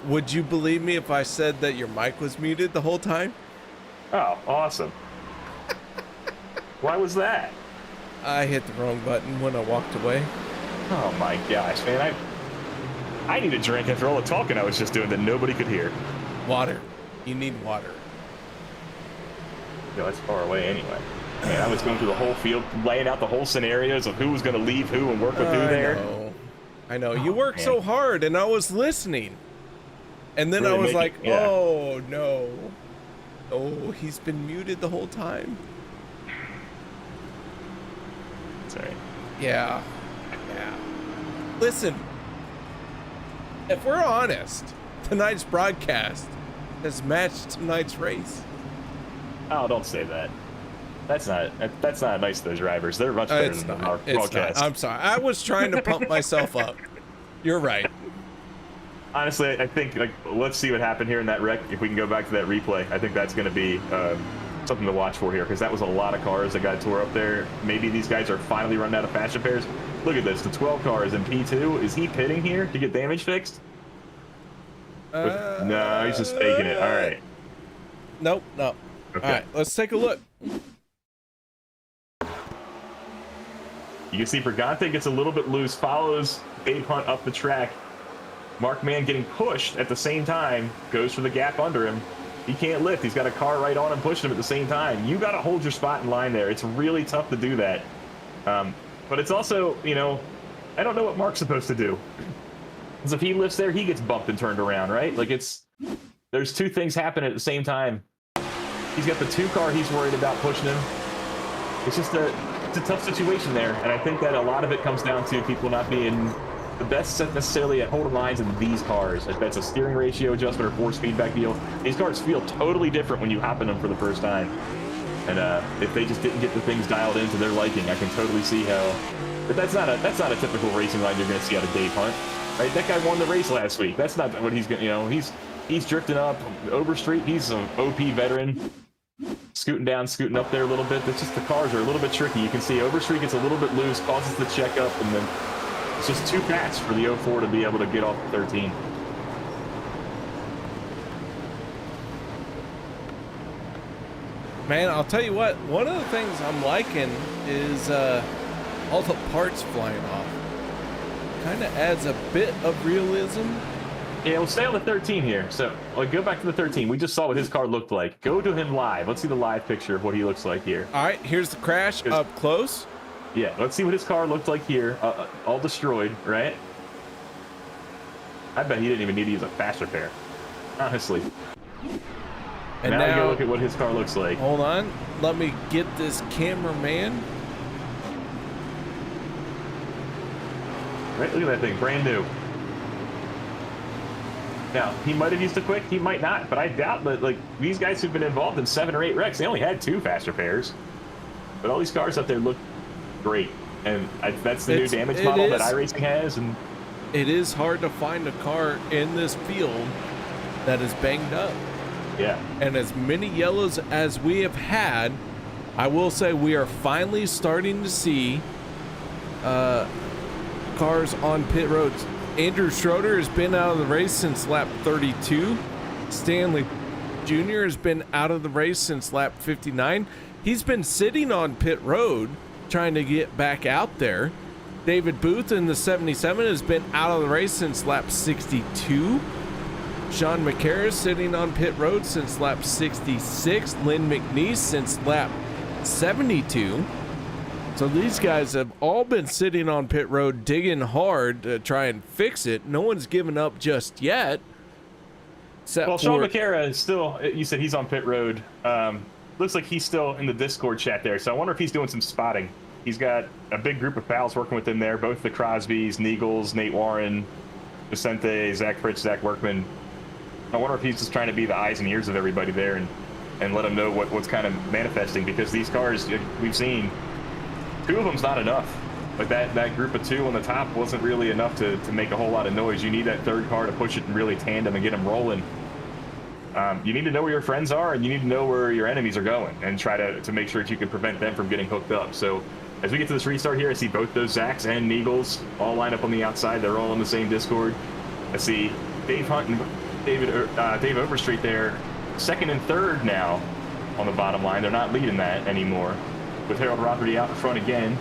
Would you believe me if I said that your mic was muted the whole time? Oh, awesome. Why was that? I hit the wrong button when I walked away. Oh my gosh, man. I need a drink after all the talking I was just doing that nobody could hear. Water. You need water. No, it's far away anyway. Man, I was going through the whole field, laying out the whole scenarios of who was going to leave who and work with who there. I know. You worked so hard, and I was listening. And then Really I was like, yeah. oh, no. Oh, he's been muted the whole time. Sorry. Yeah. Yeah. Listen, if we're honest, tonight's broadcast has matched tonight's race. Oh, don't say that. That's not nice to the drivers. They're much better than our broadcast. I'm sorry. I was trying to pump myself up. You're right. Honestly, I think, like, let's see what happened here in that wreck. If we can go back to that replay, I think that's going to be something to watch for here, because that was a lot of cars that got tore up there. Maybe these guys are finally running out of faster pairs. Look at this, the 12 cars in P2. Is he pitting here to get damage fixed? No, he's just faking it. All right. Nope, no. Okay. All right, let's take a look. You can see Brigante gets a little bit loose, follows Babe Hunt up the track. Mark Mann getting pushed at the same time, goes for the gap under him. He can't lift. He's got a car right on him, pushing him at the same time. You got to hold your spot in line there. It's really tough to do that. But it's also, you know, I don't know what Mark's supposed to do. Because if he lifts there, he gets bumped and turned around, right? Like, there's two things happening at the same time. He's got the 2 car he's worried about pushing him. It's just it's a tough situation there. And I think that a lot of it comes down to people not being the best necessarily at holding lines in these cars. If that's a steering ratio adjustment or force feedback deal, these cars feel totally different when you hop in them for the first time. And if they just didn't get the things dialed into their liking, I can totally see how. But that's not a typical racing line you're going to see out of Dave Hunt, right? That guy won the race last week. That's not what he's going to. You know, he's drifting up Overstreet. He's an OP veteran, scooting down, scooting up there a little bit. It's just the cars are a little bit tricky. You can see Overstreet gets a little bit loose, causes the check up, and then it's just too fast for the 04 to be able to get off the 13. Man, I'll tell you what, one of the things I'm liking is all the parts flying off. Kind of adds a bit of realism. Yeah, we'll stay on the 13 here. So, go back to the 13. We just saw what his car looked like. Go to him live. Let's see the live picture of what he looks like here. All right, here's the crash up close. Yeah, let's see what his car looked like here. All destroyed, right? I bet he didn't even need to use a faster pair. Honestly. And now we go look at what his car looks like. Hold on. Let me get this cameraman. Right, look at that thing, brand new. Now, he might have used a quick, he might not, but I doubt that, like, these guys who've been involved in 7 or 8 wrecks, they only had 2 faster pairs. But all these cars up there look great. And that's the new damage model that iRacing has. And it is hard to find a car in this field that is banged up. Yeah. And as many yellows as we have had, I will say we are finally starting to see cars on pit roads. Andrew Schroeder has been out of the race since lap 32. Stanley Jr. has been out of the race since lap 59. He's been sitting on pit road trying to get back out there. David Booth in the 77 has been out of the race since lap 62. Sean McCarris sitting on pit road since lap 66. Lynn McNeese since lap 72. So these guys have all been sitting on pit road digging hard to try and fix it. No one's given up just yet. Well, Sean McCarra is still, you said he's on pit road. Looks like he's still in the Discord chat there. So I wonder if he's doing some spotting. He's got a big group of pals working with him there, both the Crosbys, Neagles, Nate Warren, Vicente, Zach Fritz, Zach Workman. I wonder if he's just trying to be the eyes and ears of everybody there and let them know what's kind of manifesting, because these cars we've seen, 2 of them's not enough. But that group of 2 on the top wasn't really enough to make a whole lot of noise. You need that third car to push it in really tandem and get them rolling. You need to know where your friends are, and you need to know where your enemies are going, and try to make sure that you can prevent them from getting hooked up. So as we get to this restart here, I see both those Zachs and Neagles all lined up on the outside. They're all on the same Discord. I see Dave Hunt and Dave Overstreet there, second and third now on the bottom line. They're not leading that anymore, with Harold Rotherty out in front again.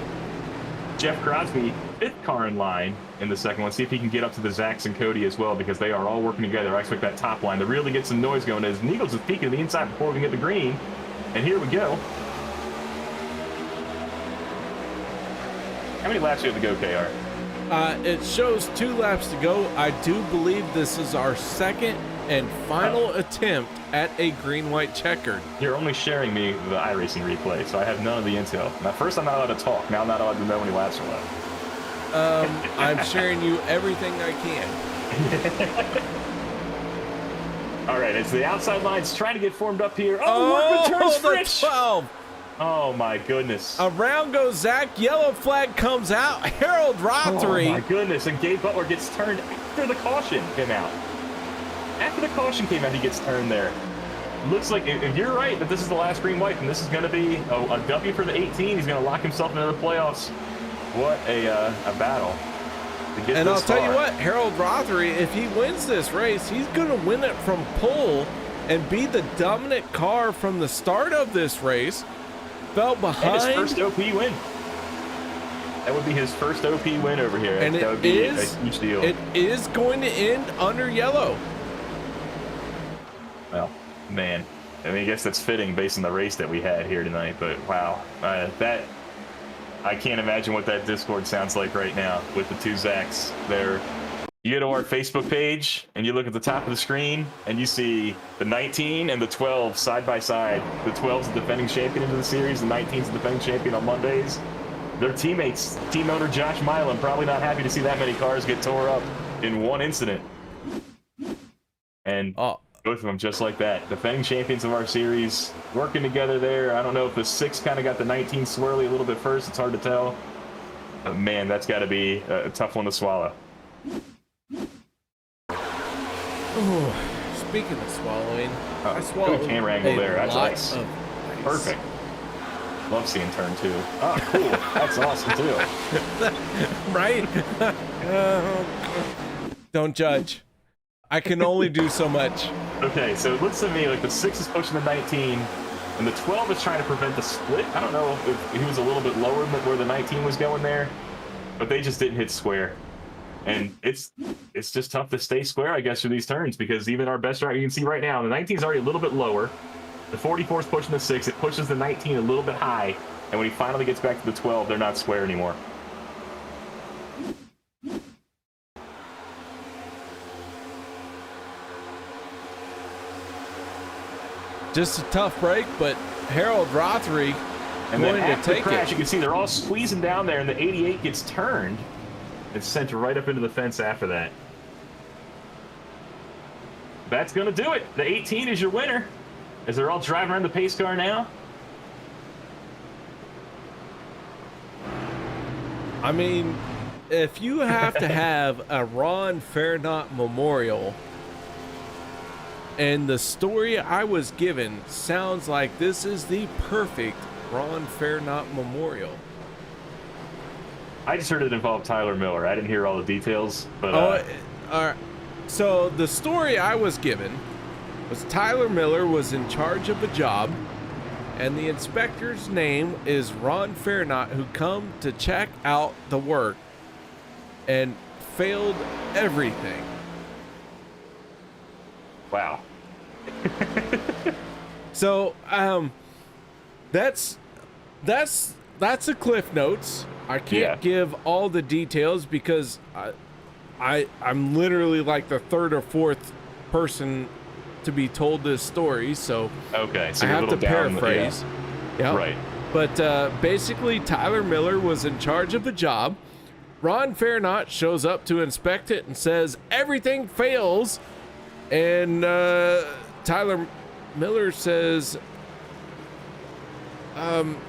Jeff Crosby, 5th car in line in the second one. See if he can get up to the Zachs and Cody as well, because they are all working together. I expect that top line to really get some noise going as Neagles is peeking to the inside before we can get the green. And here we go. How many laps do you have to go, KR? It shows 2 laps to go. I do believe this is our second and final attempt at a green-white checkered. You're only sharing me the iRacing replay, so I have none of the intel. Now, first I'm not allowed to talk. Now I'm not allowed to know how many laps are left. I'm sharing you everything I can. All right, it's the outside lines trying to get formed up here. Oh, Workman turns Fritz! 12. Oh, my goodness. Around goes Zach. Yellow flag comes out. Harold Rothery. Oh, my goodness. And Gabe Butler gets turned after the caution came out. After the caution came out, he gets turned there. Looks like, if you're right, that this is the last green white, and this is going to be a W for the 18. He's going to lock himself into the playoffs. What a battle. And I'll tell you what, Harold Rothery, if he wins this race, he's going to win it from pole and be the dominant car from the start of this race. Fell behind. And his first OP win. That would be his first OP win over here. And that would be a huge deal. It is going to end under yellow. Well, man. I mean, I guess that's fitting based on the race that we had here tonight. But wow, that I can't imagine what that Discord sounds like right now with the 2 Zachs there. You go to our Facebook page and you look at the top of the screen and you see the 19 and the 12 side by side. The 12's the defending champion into the series. The 19's the defending champion on Mondays. Their teammates, team owner Josh Milam, probably not happy to see that many cars get tore up in one incident. And both of them just like that. Defending champions of our series, working together there. I don't know if the 6 kind of got the 19 swirly a little bit first. It's hard to tell. But man, that's got to be a tough one to swallow. Ooh, speaking of swallowing, I swallowed good camera angle there. That's nice. Perfect. Love seeing turn 2. Oh, cool. That's awesome too. Right? Don't judge. I can only do so much. Okay, so it looks to me like the 6 is pushing the 19, and the 12 is trying to prevent the split. I don't know if he was a little bit lower than where the 19 was going there, but they just didn't hit square. And it's just tough to stay square, I guess, through these turns, because even our best driver, you can see right now, the 19 is already a little bit lower. The 44 is pushing the 6. It pushes the 19 a little bit high. And when he finally gets back to the 12, they're not square anymore. Just a tough break, but Harold Rothery and then going to after take the crash, it. you can see they're all squeezing down there, and the 88 gets turned. It's sent right up into the fence after that. That's going to do it. The 18 is your winner, as they're all driving around the pace car now. I mean, if you have to have a Ron Fairnot Memorial, and the story I was given sounds like this is the perfect Ron Fairnot Memorial. I just heard it involved Tyler Miller. I didn't hear all the details, but all right. So the story I was given was Tyler Miller was in charge of a job, and the inspector's name is Ron Fairnot, who come to check out the work and failed everything. Wow. So that's the Cliff Notes. I can't give all the details because I'm literally like the 3rd or 4th person to be told this story, so okay, so I have to paraphrase. Yeah. Right. But basically, Tyler Miller was in charge of the job. Ron Fairnot shows up to inspect it and says everything fails, and Tyler Miller says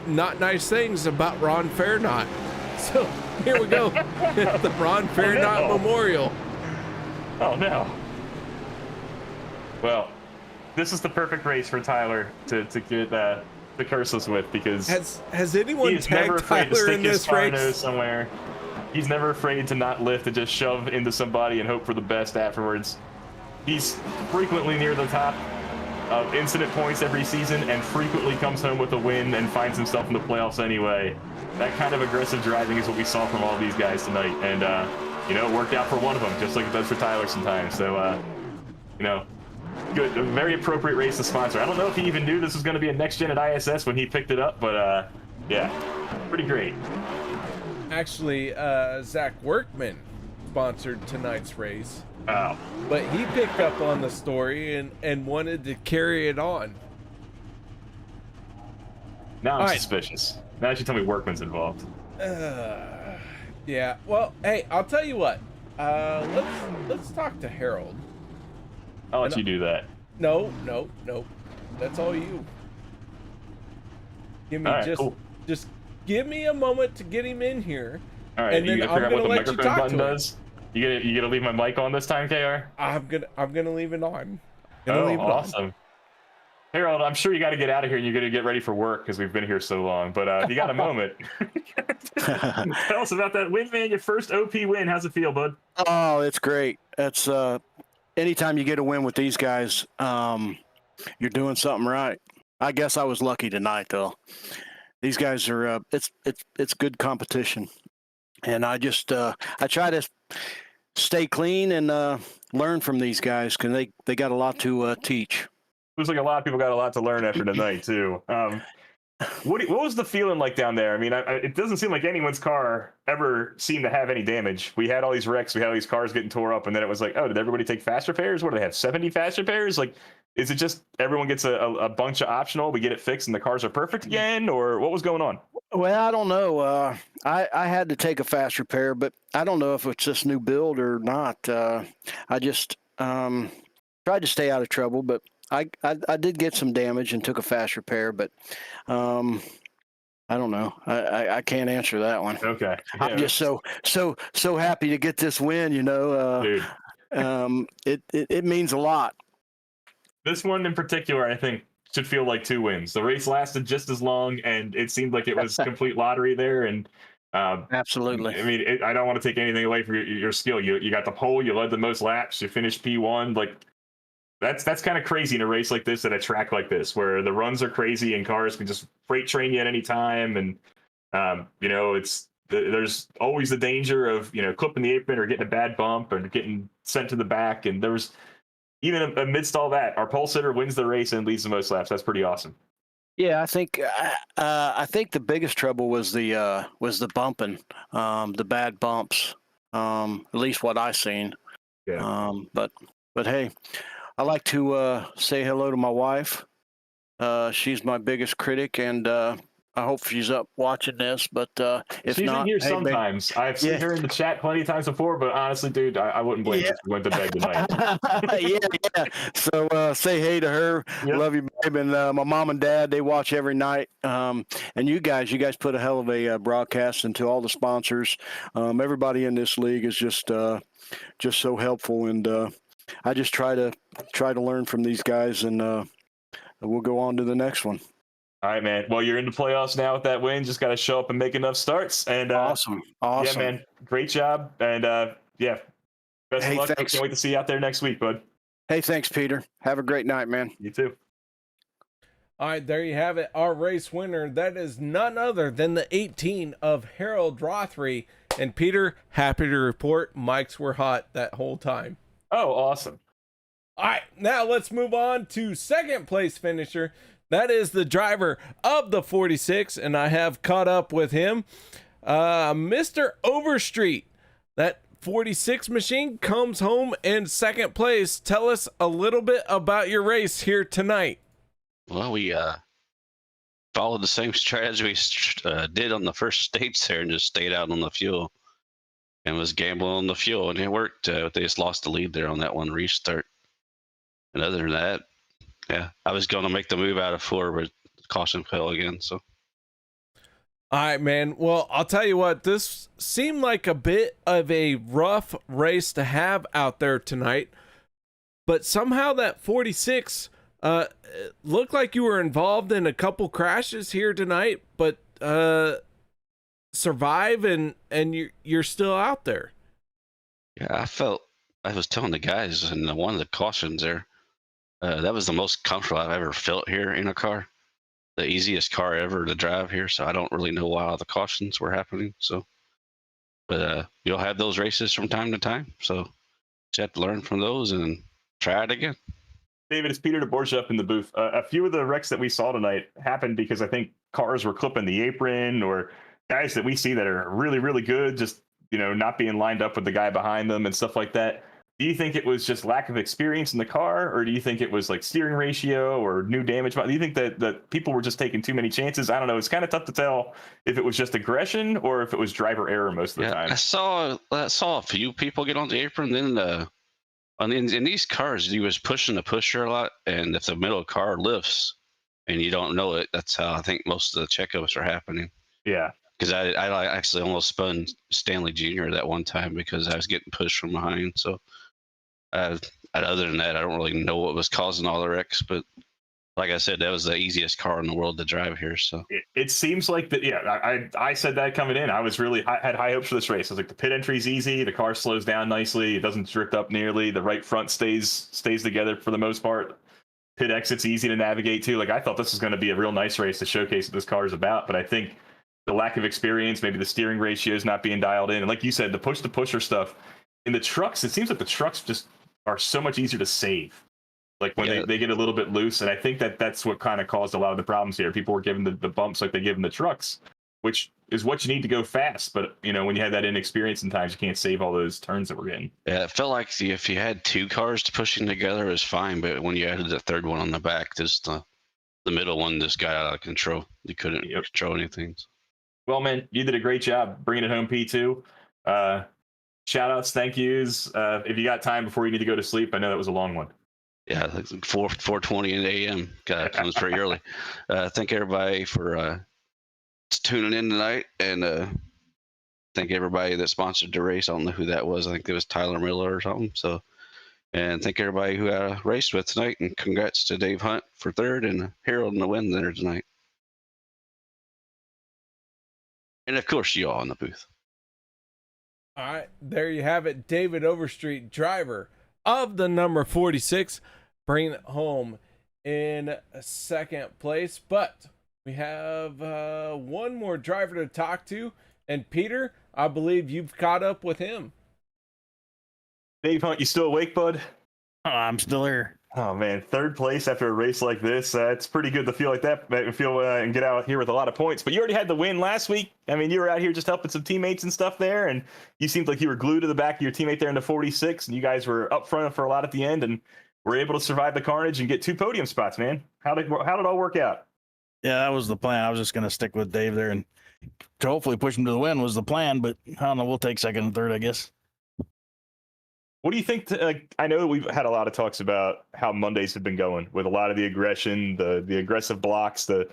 not nice things about Ron Fairnot. So here we go. The Ron Fairnot Memorial. Oh no. Well, this is the perfect race for Tyler to get the curses with, because has anyone he's never tagged afraid to Tyler stick in his this car race? nose somewhere. He's never afraid to not lift and just shove into somebody and hope for the best afterwards. He's frequently near the top of incident points every season and frequently comes home with a win and finds himself in the playoffs anyway. That kind of aggressive driving is what we saw from all these guys tonight, and you know, it worked out for one of them, just like it does for Tyler sometimes. So you know, good, a very appropriate race to sponsor. I don't know if he even knew this was going to be a next gen at ISS when he picked it up, but yeah, pretty great. Actually, Zach Workman sponsored tonight's race. Wow. But he picked up on the story and wanted to carry it on. Now I'm All right. suspicious. Now you tell me Workman's involved. Yeah. Well, hey, I'll tell you what. Let's talk to Harold. I'll let you do that. No. That's all you. Give me All right, cool. just give me a moment to get him in here. All right, and then you I'm gonna figure out gonna what the let you microphone talk button to him. does? You gonna leave my mic on this time, KR? I'm gonna leave it on. Awesome. Harold, I'm sure you got to get out of here and you're going to get ready for work because we've been here so long. But if you got a moment, tell us about that win, man. Your first OP win. How's it feel, bud? Oh, it's great. That's anytime you get a win with these guys, you're doing something right. I guess I was lucky tonight, though. These guys are it's good competition, and I just I try to stay clean and learn from these guys because they got a lot to teach. Looks like a lot of people got a lot to learn after tonight too. What was the feeling like down there? I mean, it doesn't seem like anyone's car ever seemed to have any damage. We had all these wrecks, we had all these cars getting tore up, and then it was like, oh, did everybody take fast repairs? What do they have, 70 fast repairs? Like, is it just everyone gets a bunch of optional, we get it fixed, and the cars are perfect again, or what was going on? Well, I don't know. I had to take a fast repair, but I don't know if it's this new build or not. I just tried to stay out of trouble, but I did get some damage and took a fast repair, but I don't know. I can't answer that one. Okay. Yeah. I'm just so happy to get this win. You know, Dude. It means a lot. This one in particular, I think, should feel like 2 wins. The race lasted just as long, and it seemed like it was complete lottery there. And absolutely. I mean, I don't want to take anything away from your skill. You got the pole. You led the most laps. You finished P1. Like, that's kind of crazy in a race like this, at a track like this, where the runs are crazy and cars can just freight train you at any time. And you know, there's always the danger of, you know, clipping the apron or getting a bad bump or getting sent to the back. And there was, even amidst all that, our pole sitter wins the race and leads the most laps. That's pretty awesome. Yeah, I think the biggest trouble was the bumping, the bad bumps. At least what I seen. Yeah. But hey, I like to say hello to my wife. She's my biggest critic, and I hope she's up watching this. But if she's not, in here hey, sometimes. I've seen her in the chat plenty of times before. But honestly, dude, I wouldn't blame you if you went to bed tonight. yeah. So say hey to her. Yep. Love you, babe. And my mom and dad, they watch every night. And you guys put a hell of a broadcast, and to all the sponsors. Everybody in this league is just so helpful, and I just try to learn from these guys, and we'll go on to the next one. All right, man. Well, you're in the playoffs now with that win. Just got to show up and make enough starts. And awesome. Yeah, man. Great job. And yeah, best of luck. Thanks. Can't wait to see you out there next week, bud. Hey, thanks, Peter. Have a great night, man. You too. All right, there you have it. Our race winner. That is none other than the 18 of Harold Rothery. And Peter, happy to report, mics were hot that whole time. Oh, awesome. All right, now let's move on to second place finisher. That is the driver of the 46, and I have caught up with him. Mr. Overstreet. That 46 machine comes home in second place. Tell us a little bit about your race here tonight. Well, we followed the same strategy we did on the first stage there, and just stayed out on the fuel and was gambling on the fuel, and it worked. They just lost the lead there on that one restart. And other than that, yeah, I was going to make the move out of 4, but caution fell again. So, All right, man. Well, I'll tell you what, this seemed like a bit of a rough race to have out there tonight, but somehow that 46 looked like you were involved in a couple crashes here tonight, but survive and you're still out there. Yeah, I was telling the guys in one of the cautions there, that was the most comfortable I've ever felt here in a car. The easiest car ever to drive here, so I don't really know why all the cautions were happening. So, but you'll have those races from time to time, so just have to learn from those and try it again. David, it's Peter DeBorgia up in the booth. A few of the wrecks that we saw tonight happened because I think cars were clipping the apron, or guys that we see that are really, really good, just not being lined up with the guy behind them and stuff like that. Do you think it was just lack of experience in the car, or do you think it was like steering ratio or new damage? Do you think that people were just taking too many chances? I don't know. It's kind of tough to tell if it was just aggression or if it was driver error most of the time. I saw a few people get on the apron. Then in these cars, you was pushing the pusher a lot, and if the middle car lifts and you don't know it, that's how I think most of the checkups are happening. Yeah. Because I actually almost spun Stanley Jr. that one time because I was getting pushed from behind. So other than that, I don't really know what was causing all the wrecks. But like I said, that was the easiest car in the world to drive here. So it seems like that. Yeah, I said that coming in. I had high hopes for this race. I was like, the pit entry is easy. The car slows down nicely. It doesn't drift up nearly. The right front stays together for the most part. Pit exit's easy to navigate too. Like, I thought this was going to be a real nice race to showcase what this car is about. But I think the lack of experience, maybe the steering ratio is not being dialed in. And like you said, the push to pusher stuff in the trucks, it seems like the trucks just are so much easier to save. Like when they get a little bit loose. And I think that's what kind of caused a lot of the problems here. People were giving the bumps like they give in the trucks, which is what you need to go fast. But, when you have that inexperience, sometimes you can't save all those turns that we're getting. yeah, it felt like if you had two cars pushing together, it was fine. But when you added the third one on the back, just the middle one just got out of control. You couldn't control anything. Well, man, you did a great job bringing it home, P2. Shout outs, thank yous. If you got time before you need to go to sleep, I know that was a long one. Yeah, like 4:20 in the a.m. Comes pretty early. Thank everybody for tuning in tonight, and thank everybody that sponsored the race. I don't know who that was. I think it was Tyler Miller or something. So, and thank everybody who raced with tonight, and congrats to Dave Hunt for third and Harold in the win there tonight. And of course, you all in the booth. All right, there you have it. David Overstreet, driver of the number 46, bringing it home in second place. But we have one more driver to talk to. And Peter, I believe you've caught up with him. Dave Hunt, you still awake, bud? Oh, I'm still here. Oh, man. Third place after a race like this. It's pretty good to feel like that. And get out here with a lot of points. But you already had the win last week. I mean, you were out here just helping some teammates and stuff there. And you seemed like you were glued to the back of your teammate there in the 46. And you guys were up front for a lot at the end. And were able to survive the carnage and get 2 podium spots, man. How did it all work out? Yeah, that was the plan. I was just going to stick with Dave there and to hopefully push him to the win was the plan. But I don't know. We'll take second and third, I guess. What do you think? I know we've had a lot of talks about how Mondays have been going with a lot of the aggression, the aggressive blocks, the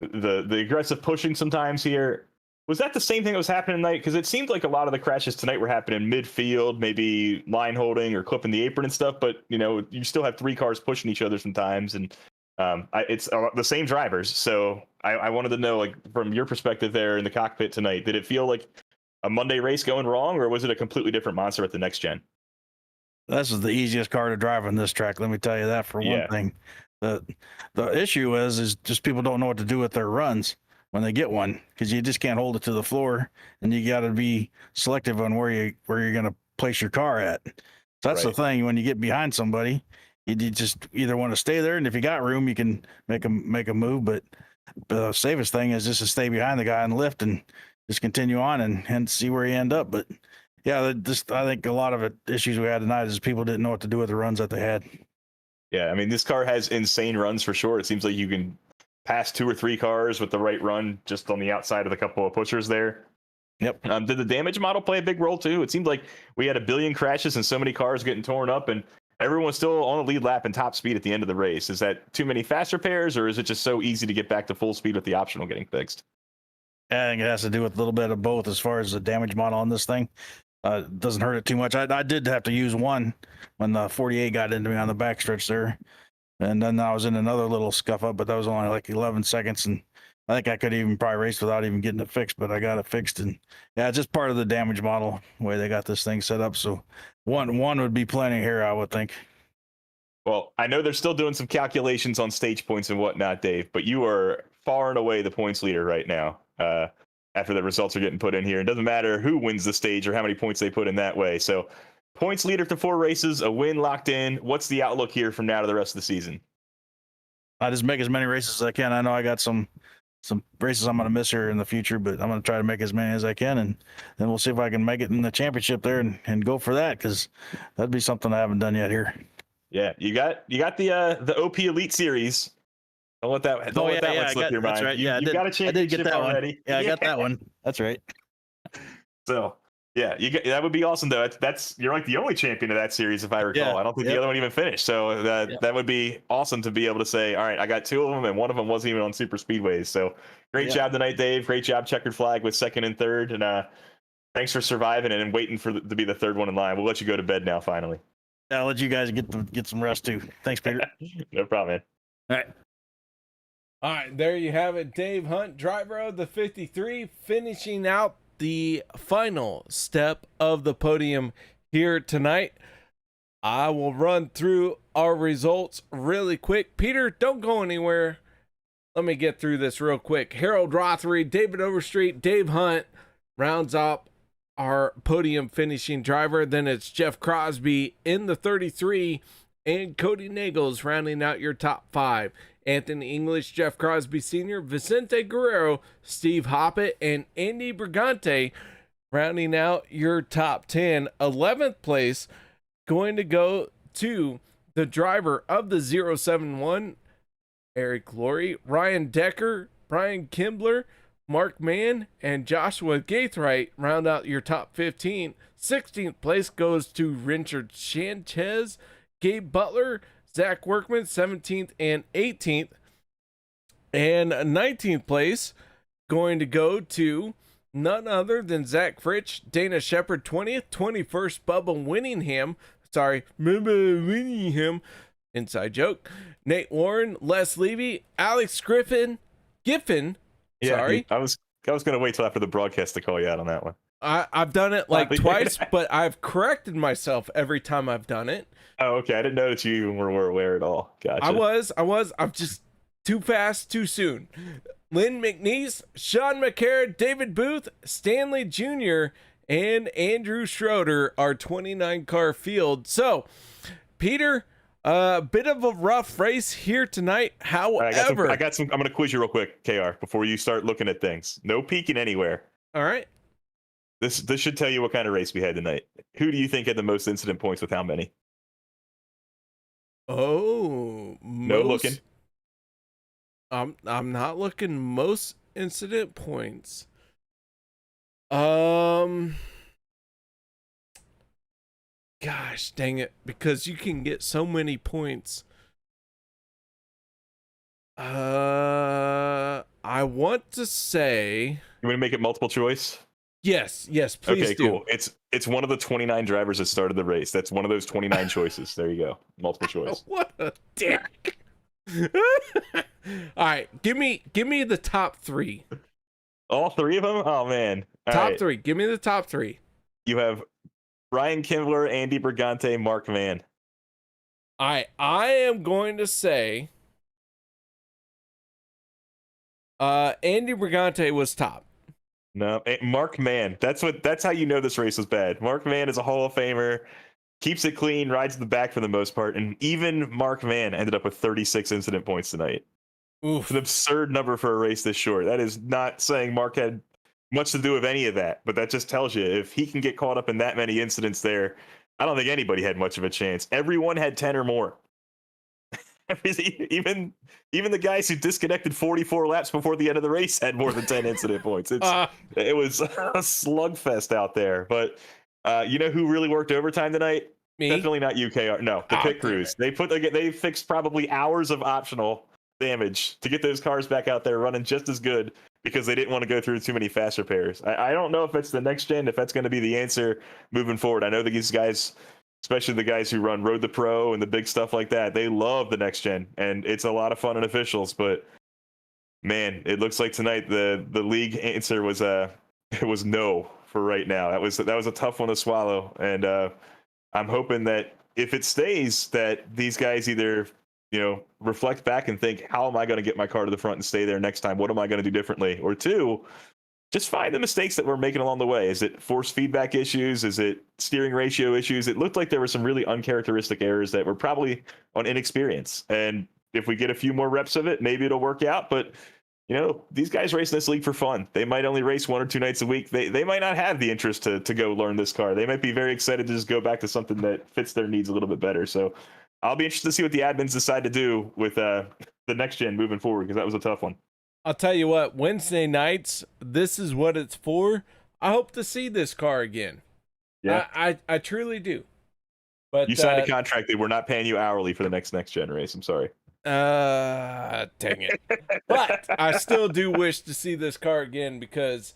aggressive pushing sometimes here. Was that the same thing that was happening tonight? Because it seemed like a lot of the crashes tonight were happening midfield, maybe line holding or clipping the apron and stuff. But you still have 3 cars pushing each other sometimes, and it's the same drivers. So I wanted to know, like, from your perspective there in the cockpit tonight, did it feel like a Monday race going wrong, or was it a completely different monster at the next gen? This is the easiest car to drive on this track. Let me tell you that for one thing. The issue is just people don't know what to do with their runs when they get one, because you just can't hold it to the floor, and you got to be selective on where you're going to place your car at. So that's the thing. When you get behind somebody, you just either want to stay there, and if you got room, you can make a move. But the safest thing is just to stay behind the guy and lift and just continue on and see where you end up. But yeah, I think a lot of issues we had tonight is people didn't know what to do with the runs that they had. Yeah, I mean, this car has insane runs for sure. It seems like you can pass 2 or 3 cars with the right run just on the outside of a couple of pushers there. Yep. Did the damage model play a big role too? It seemed like we had a billion crashes and so many cars getting torn up, and everyone's still on the lead lap and top speed at the end of the race. Is that too many fast repairs, or is it just so easy to get back to full speed with the optional getting fixed? I think it has to do with a little bit of both as far as the damage model on this thing. It doesn't hurt it too much. I did have to use one when the 48 got into me on the backstretch there. And then I was in another little scuff up, but that was only like 11 seconds. And I think I could even probably race without even getting it fixed, but I got it fixed. And yeah, it's just part of the damage model, the way they got this thing set up. So one would be plenty here, I would think. Well, I know they're still doing some calculations on stage points and whatnot, Dave, but you are far and away the points leader right now. After the results are getting put in here, it doesn't matter who wins the stage or how many points they put in that way. So points leader to 4 races, a win locked in. What's the outlook here from now to the rest of the season? I just make as many races as I can. I know I got some races I'm going to miss here in the future, but I'm going to try to make as many as I can, and then we'll see if I can make it in the championship there and go for that, because that'd be something I haven't done yet here. Yeah, you got the OP Elite Series. Don't let that one slip your mind. Right. Yeah, you got a championship I did get that already. One. Yeah, I got that one. That's right. So yeah, that would be awesome though. That's you're like the only champion of that series, if I recall. Yeah, I don't think the other one even finished. So that would be awesome to be able to say, all right, I got 2 of them, and one of them wasn't even on Superspeedways. So great job tonight, Dave. Great job, checkered flag with 2nd and 3rd, and thanks for surviving and waiting to be the 3rd one in line. We'll let you go to bed now, finally. I'll let you guys get some rest too. Thanks, Peter. No problem, man. All right. All right, there you have it. Dave Hunt, driver of the 53, finishing out the final step of the podium here tonight. I will run through our results really quick. Peter, don't go anywhere. Let me get through this real quick. Harold Rothery, David Overstreet, Dave Hunt rounds up our podium finishing driver. Then it's Jeff Crosby in the 33 and Cody Nagels rounding out your top 5. Anthony English, Jeff Crosby Sr., Vicente Guerrero, Steve Hoppett, and Andy Brigante rounding out your top 10. 11th place going to go to the driver of the 071, Eric Laurie, Ryan Decker, Brian Kimbler, Mark Mann, and Joshua Gaithright round out your top 15. 16th place goes to Richard Sanchez, Gabe Butler, Zach Workman, 17th and 18th. And 19th place going to go to none other than Zach Fritsch, Dana Shepard, 20th, 21st, Bubba Winningham, inside joke, Nate Warren, Les Levy, Alex Giffen. Yeah, Sorry. I was going to wait till after the broadcast to call you out on that one. I've done it like twice, but I've corrected myself every time I've done it. Oh, okay. I didn't know that you were aware at all. Gotcha. I was. I'm just too fast, too soon. Lynn McNeese, Sean McCarron, David Booth, Stanley Jr., and Andrew Schroeder, our 29-car field. So, Peter, a bit of a rough race here tonight. However, I got some. I'm going to quiz you real quick, KR, before you start looking at things. No peeking anywhere. All right. This should tell you what kind of race we had tonight. Who do you think had the most incident points with how many? Oh, no looking. I'm not looking. Most incident points. Gosh dang it, because you can get so many points. I want to say. You want to make it multiple choice? Yes, please okay, do. Cool. It's one of the 29 drivers that started the race. That's one of those 29 choices. There you go. Multiple choice. What a dick. All right, give me the top 3. All 3 of them? Oh man. Top 3. Give me the top 3. You have Brian Kimbler, Andy Brigante, Mark Mann. I am going to say Andy Brigante was top. No, Mark Mann. That's how you know this race was bad. Mark Mann is a Hall of Famer, keeps it clean, rides in the back for the most part, and even Mark Mann ended up with 36 incident points tonight. Oof. It's an absurd number for a race this short. That is not saying Mark had much to do with any of that, but that just tells you if he can get caught up in that many incidents there, I don't think anybody had much of a chance. Everyone had 10 or more. Even the guys who disconnected 44 laps before the end of the race had more than 10 incident points. It was a slugfest out there. But you know who really worked overtime tonight? Me? Definitely not UKR. No, the pit crews. They fixed probably hours of optional damage to get those cars back out there running just as good because they didn't want to go through too many fast repairs. I don't know if it's the next gen, if that's going to be the answer moving forward. I know that these guys, especially the guys who run Road to Pro and the big stuff like that, they love the next gen, and it's a lot of fun in officials. But man, it looks like tonight the league answer was it was no for right now. That was a tough one to swallow, and I'm hoping that if it stays, that these guys either reflect back and think, how am I going to get my car to the front and stay there next time? What am I going to do differently? Or two, just find the mistakes that we're making along the way. Is it force feedback issues? Is it steering ratio issues? It looked like there were some really uncharacteristic errors that were probably on inexperience. And if we get a few more reps of it, maybe it'll work out. But these guys race this league for fun. They might only race 1 or 2 nights a week. They might not have the interest to go learn this car. They might be very excited to just go back to something that fits their needs a little bit better. So I'll be interested to see what the admins decide to do with the next gen moving forward, because that was a tough one. I'll tell you what, Wednesday nights, this is what it's for. I hope to see this car again. Yeah, I truly do. But you signed a contract that we're not paying you hourly for the next gen race. I'm sorry. Dang it. But I still do wish to see this car again, because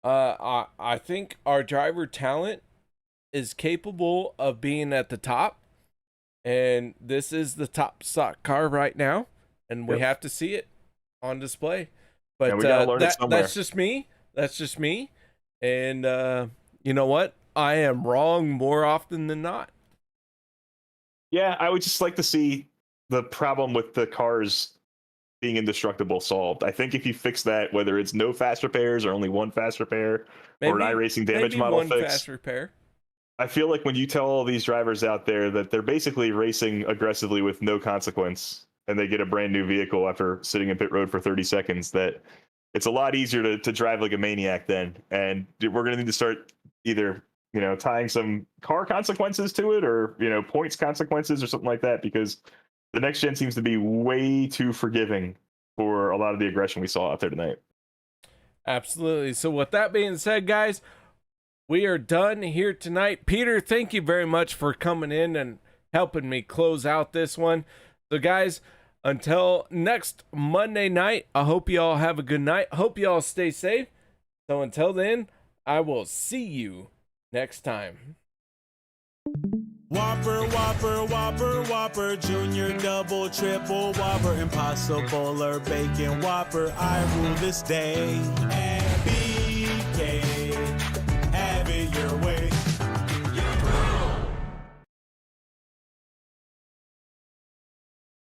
I think our driver talent is capable of being at the top, and this is the top stock car right now, and we have to see it on display. But that's just me. And you know what? I am wrong more often than not. Yeah, I would just like to see the problem with the cars being indestructible solved. I think if you fix that, whether it's no fast repairs or only one fast repair, or an iRacing damage model one fix, fast repair. I feel like when you tell all these drivers out there that they're basically racing aggressively with no consequence, and they get a brand new vehicle after sitting in pit road for 30 seconds, that it's a lot easier to drive like a maniac then. And we're going to need to start either tying some car consequences to it, or points consequences or something like that, because the next gen seems to be way too forgiving for a lot of the aggression we saw out there tonight. Absolutely. So with that being said, guys, we are done here tonight. Peter, thank you very much for coming in and helping me close out this one. So guys, until next Monday night, I hope you all have a good night. Hope you all stay safe. So until then, I will see you next time. Whopper, Whopper, Whopper, Whopper, Junior, Double, Triple, Whopper, Impossible or Bacon Whopper, I rule this day.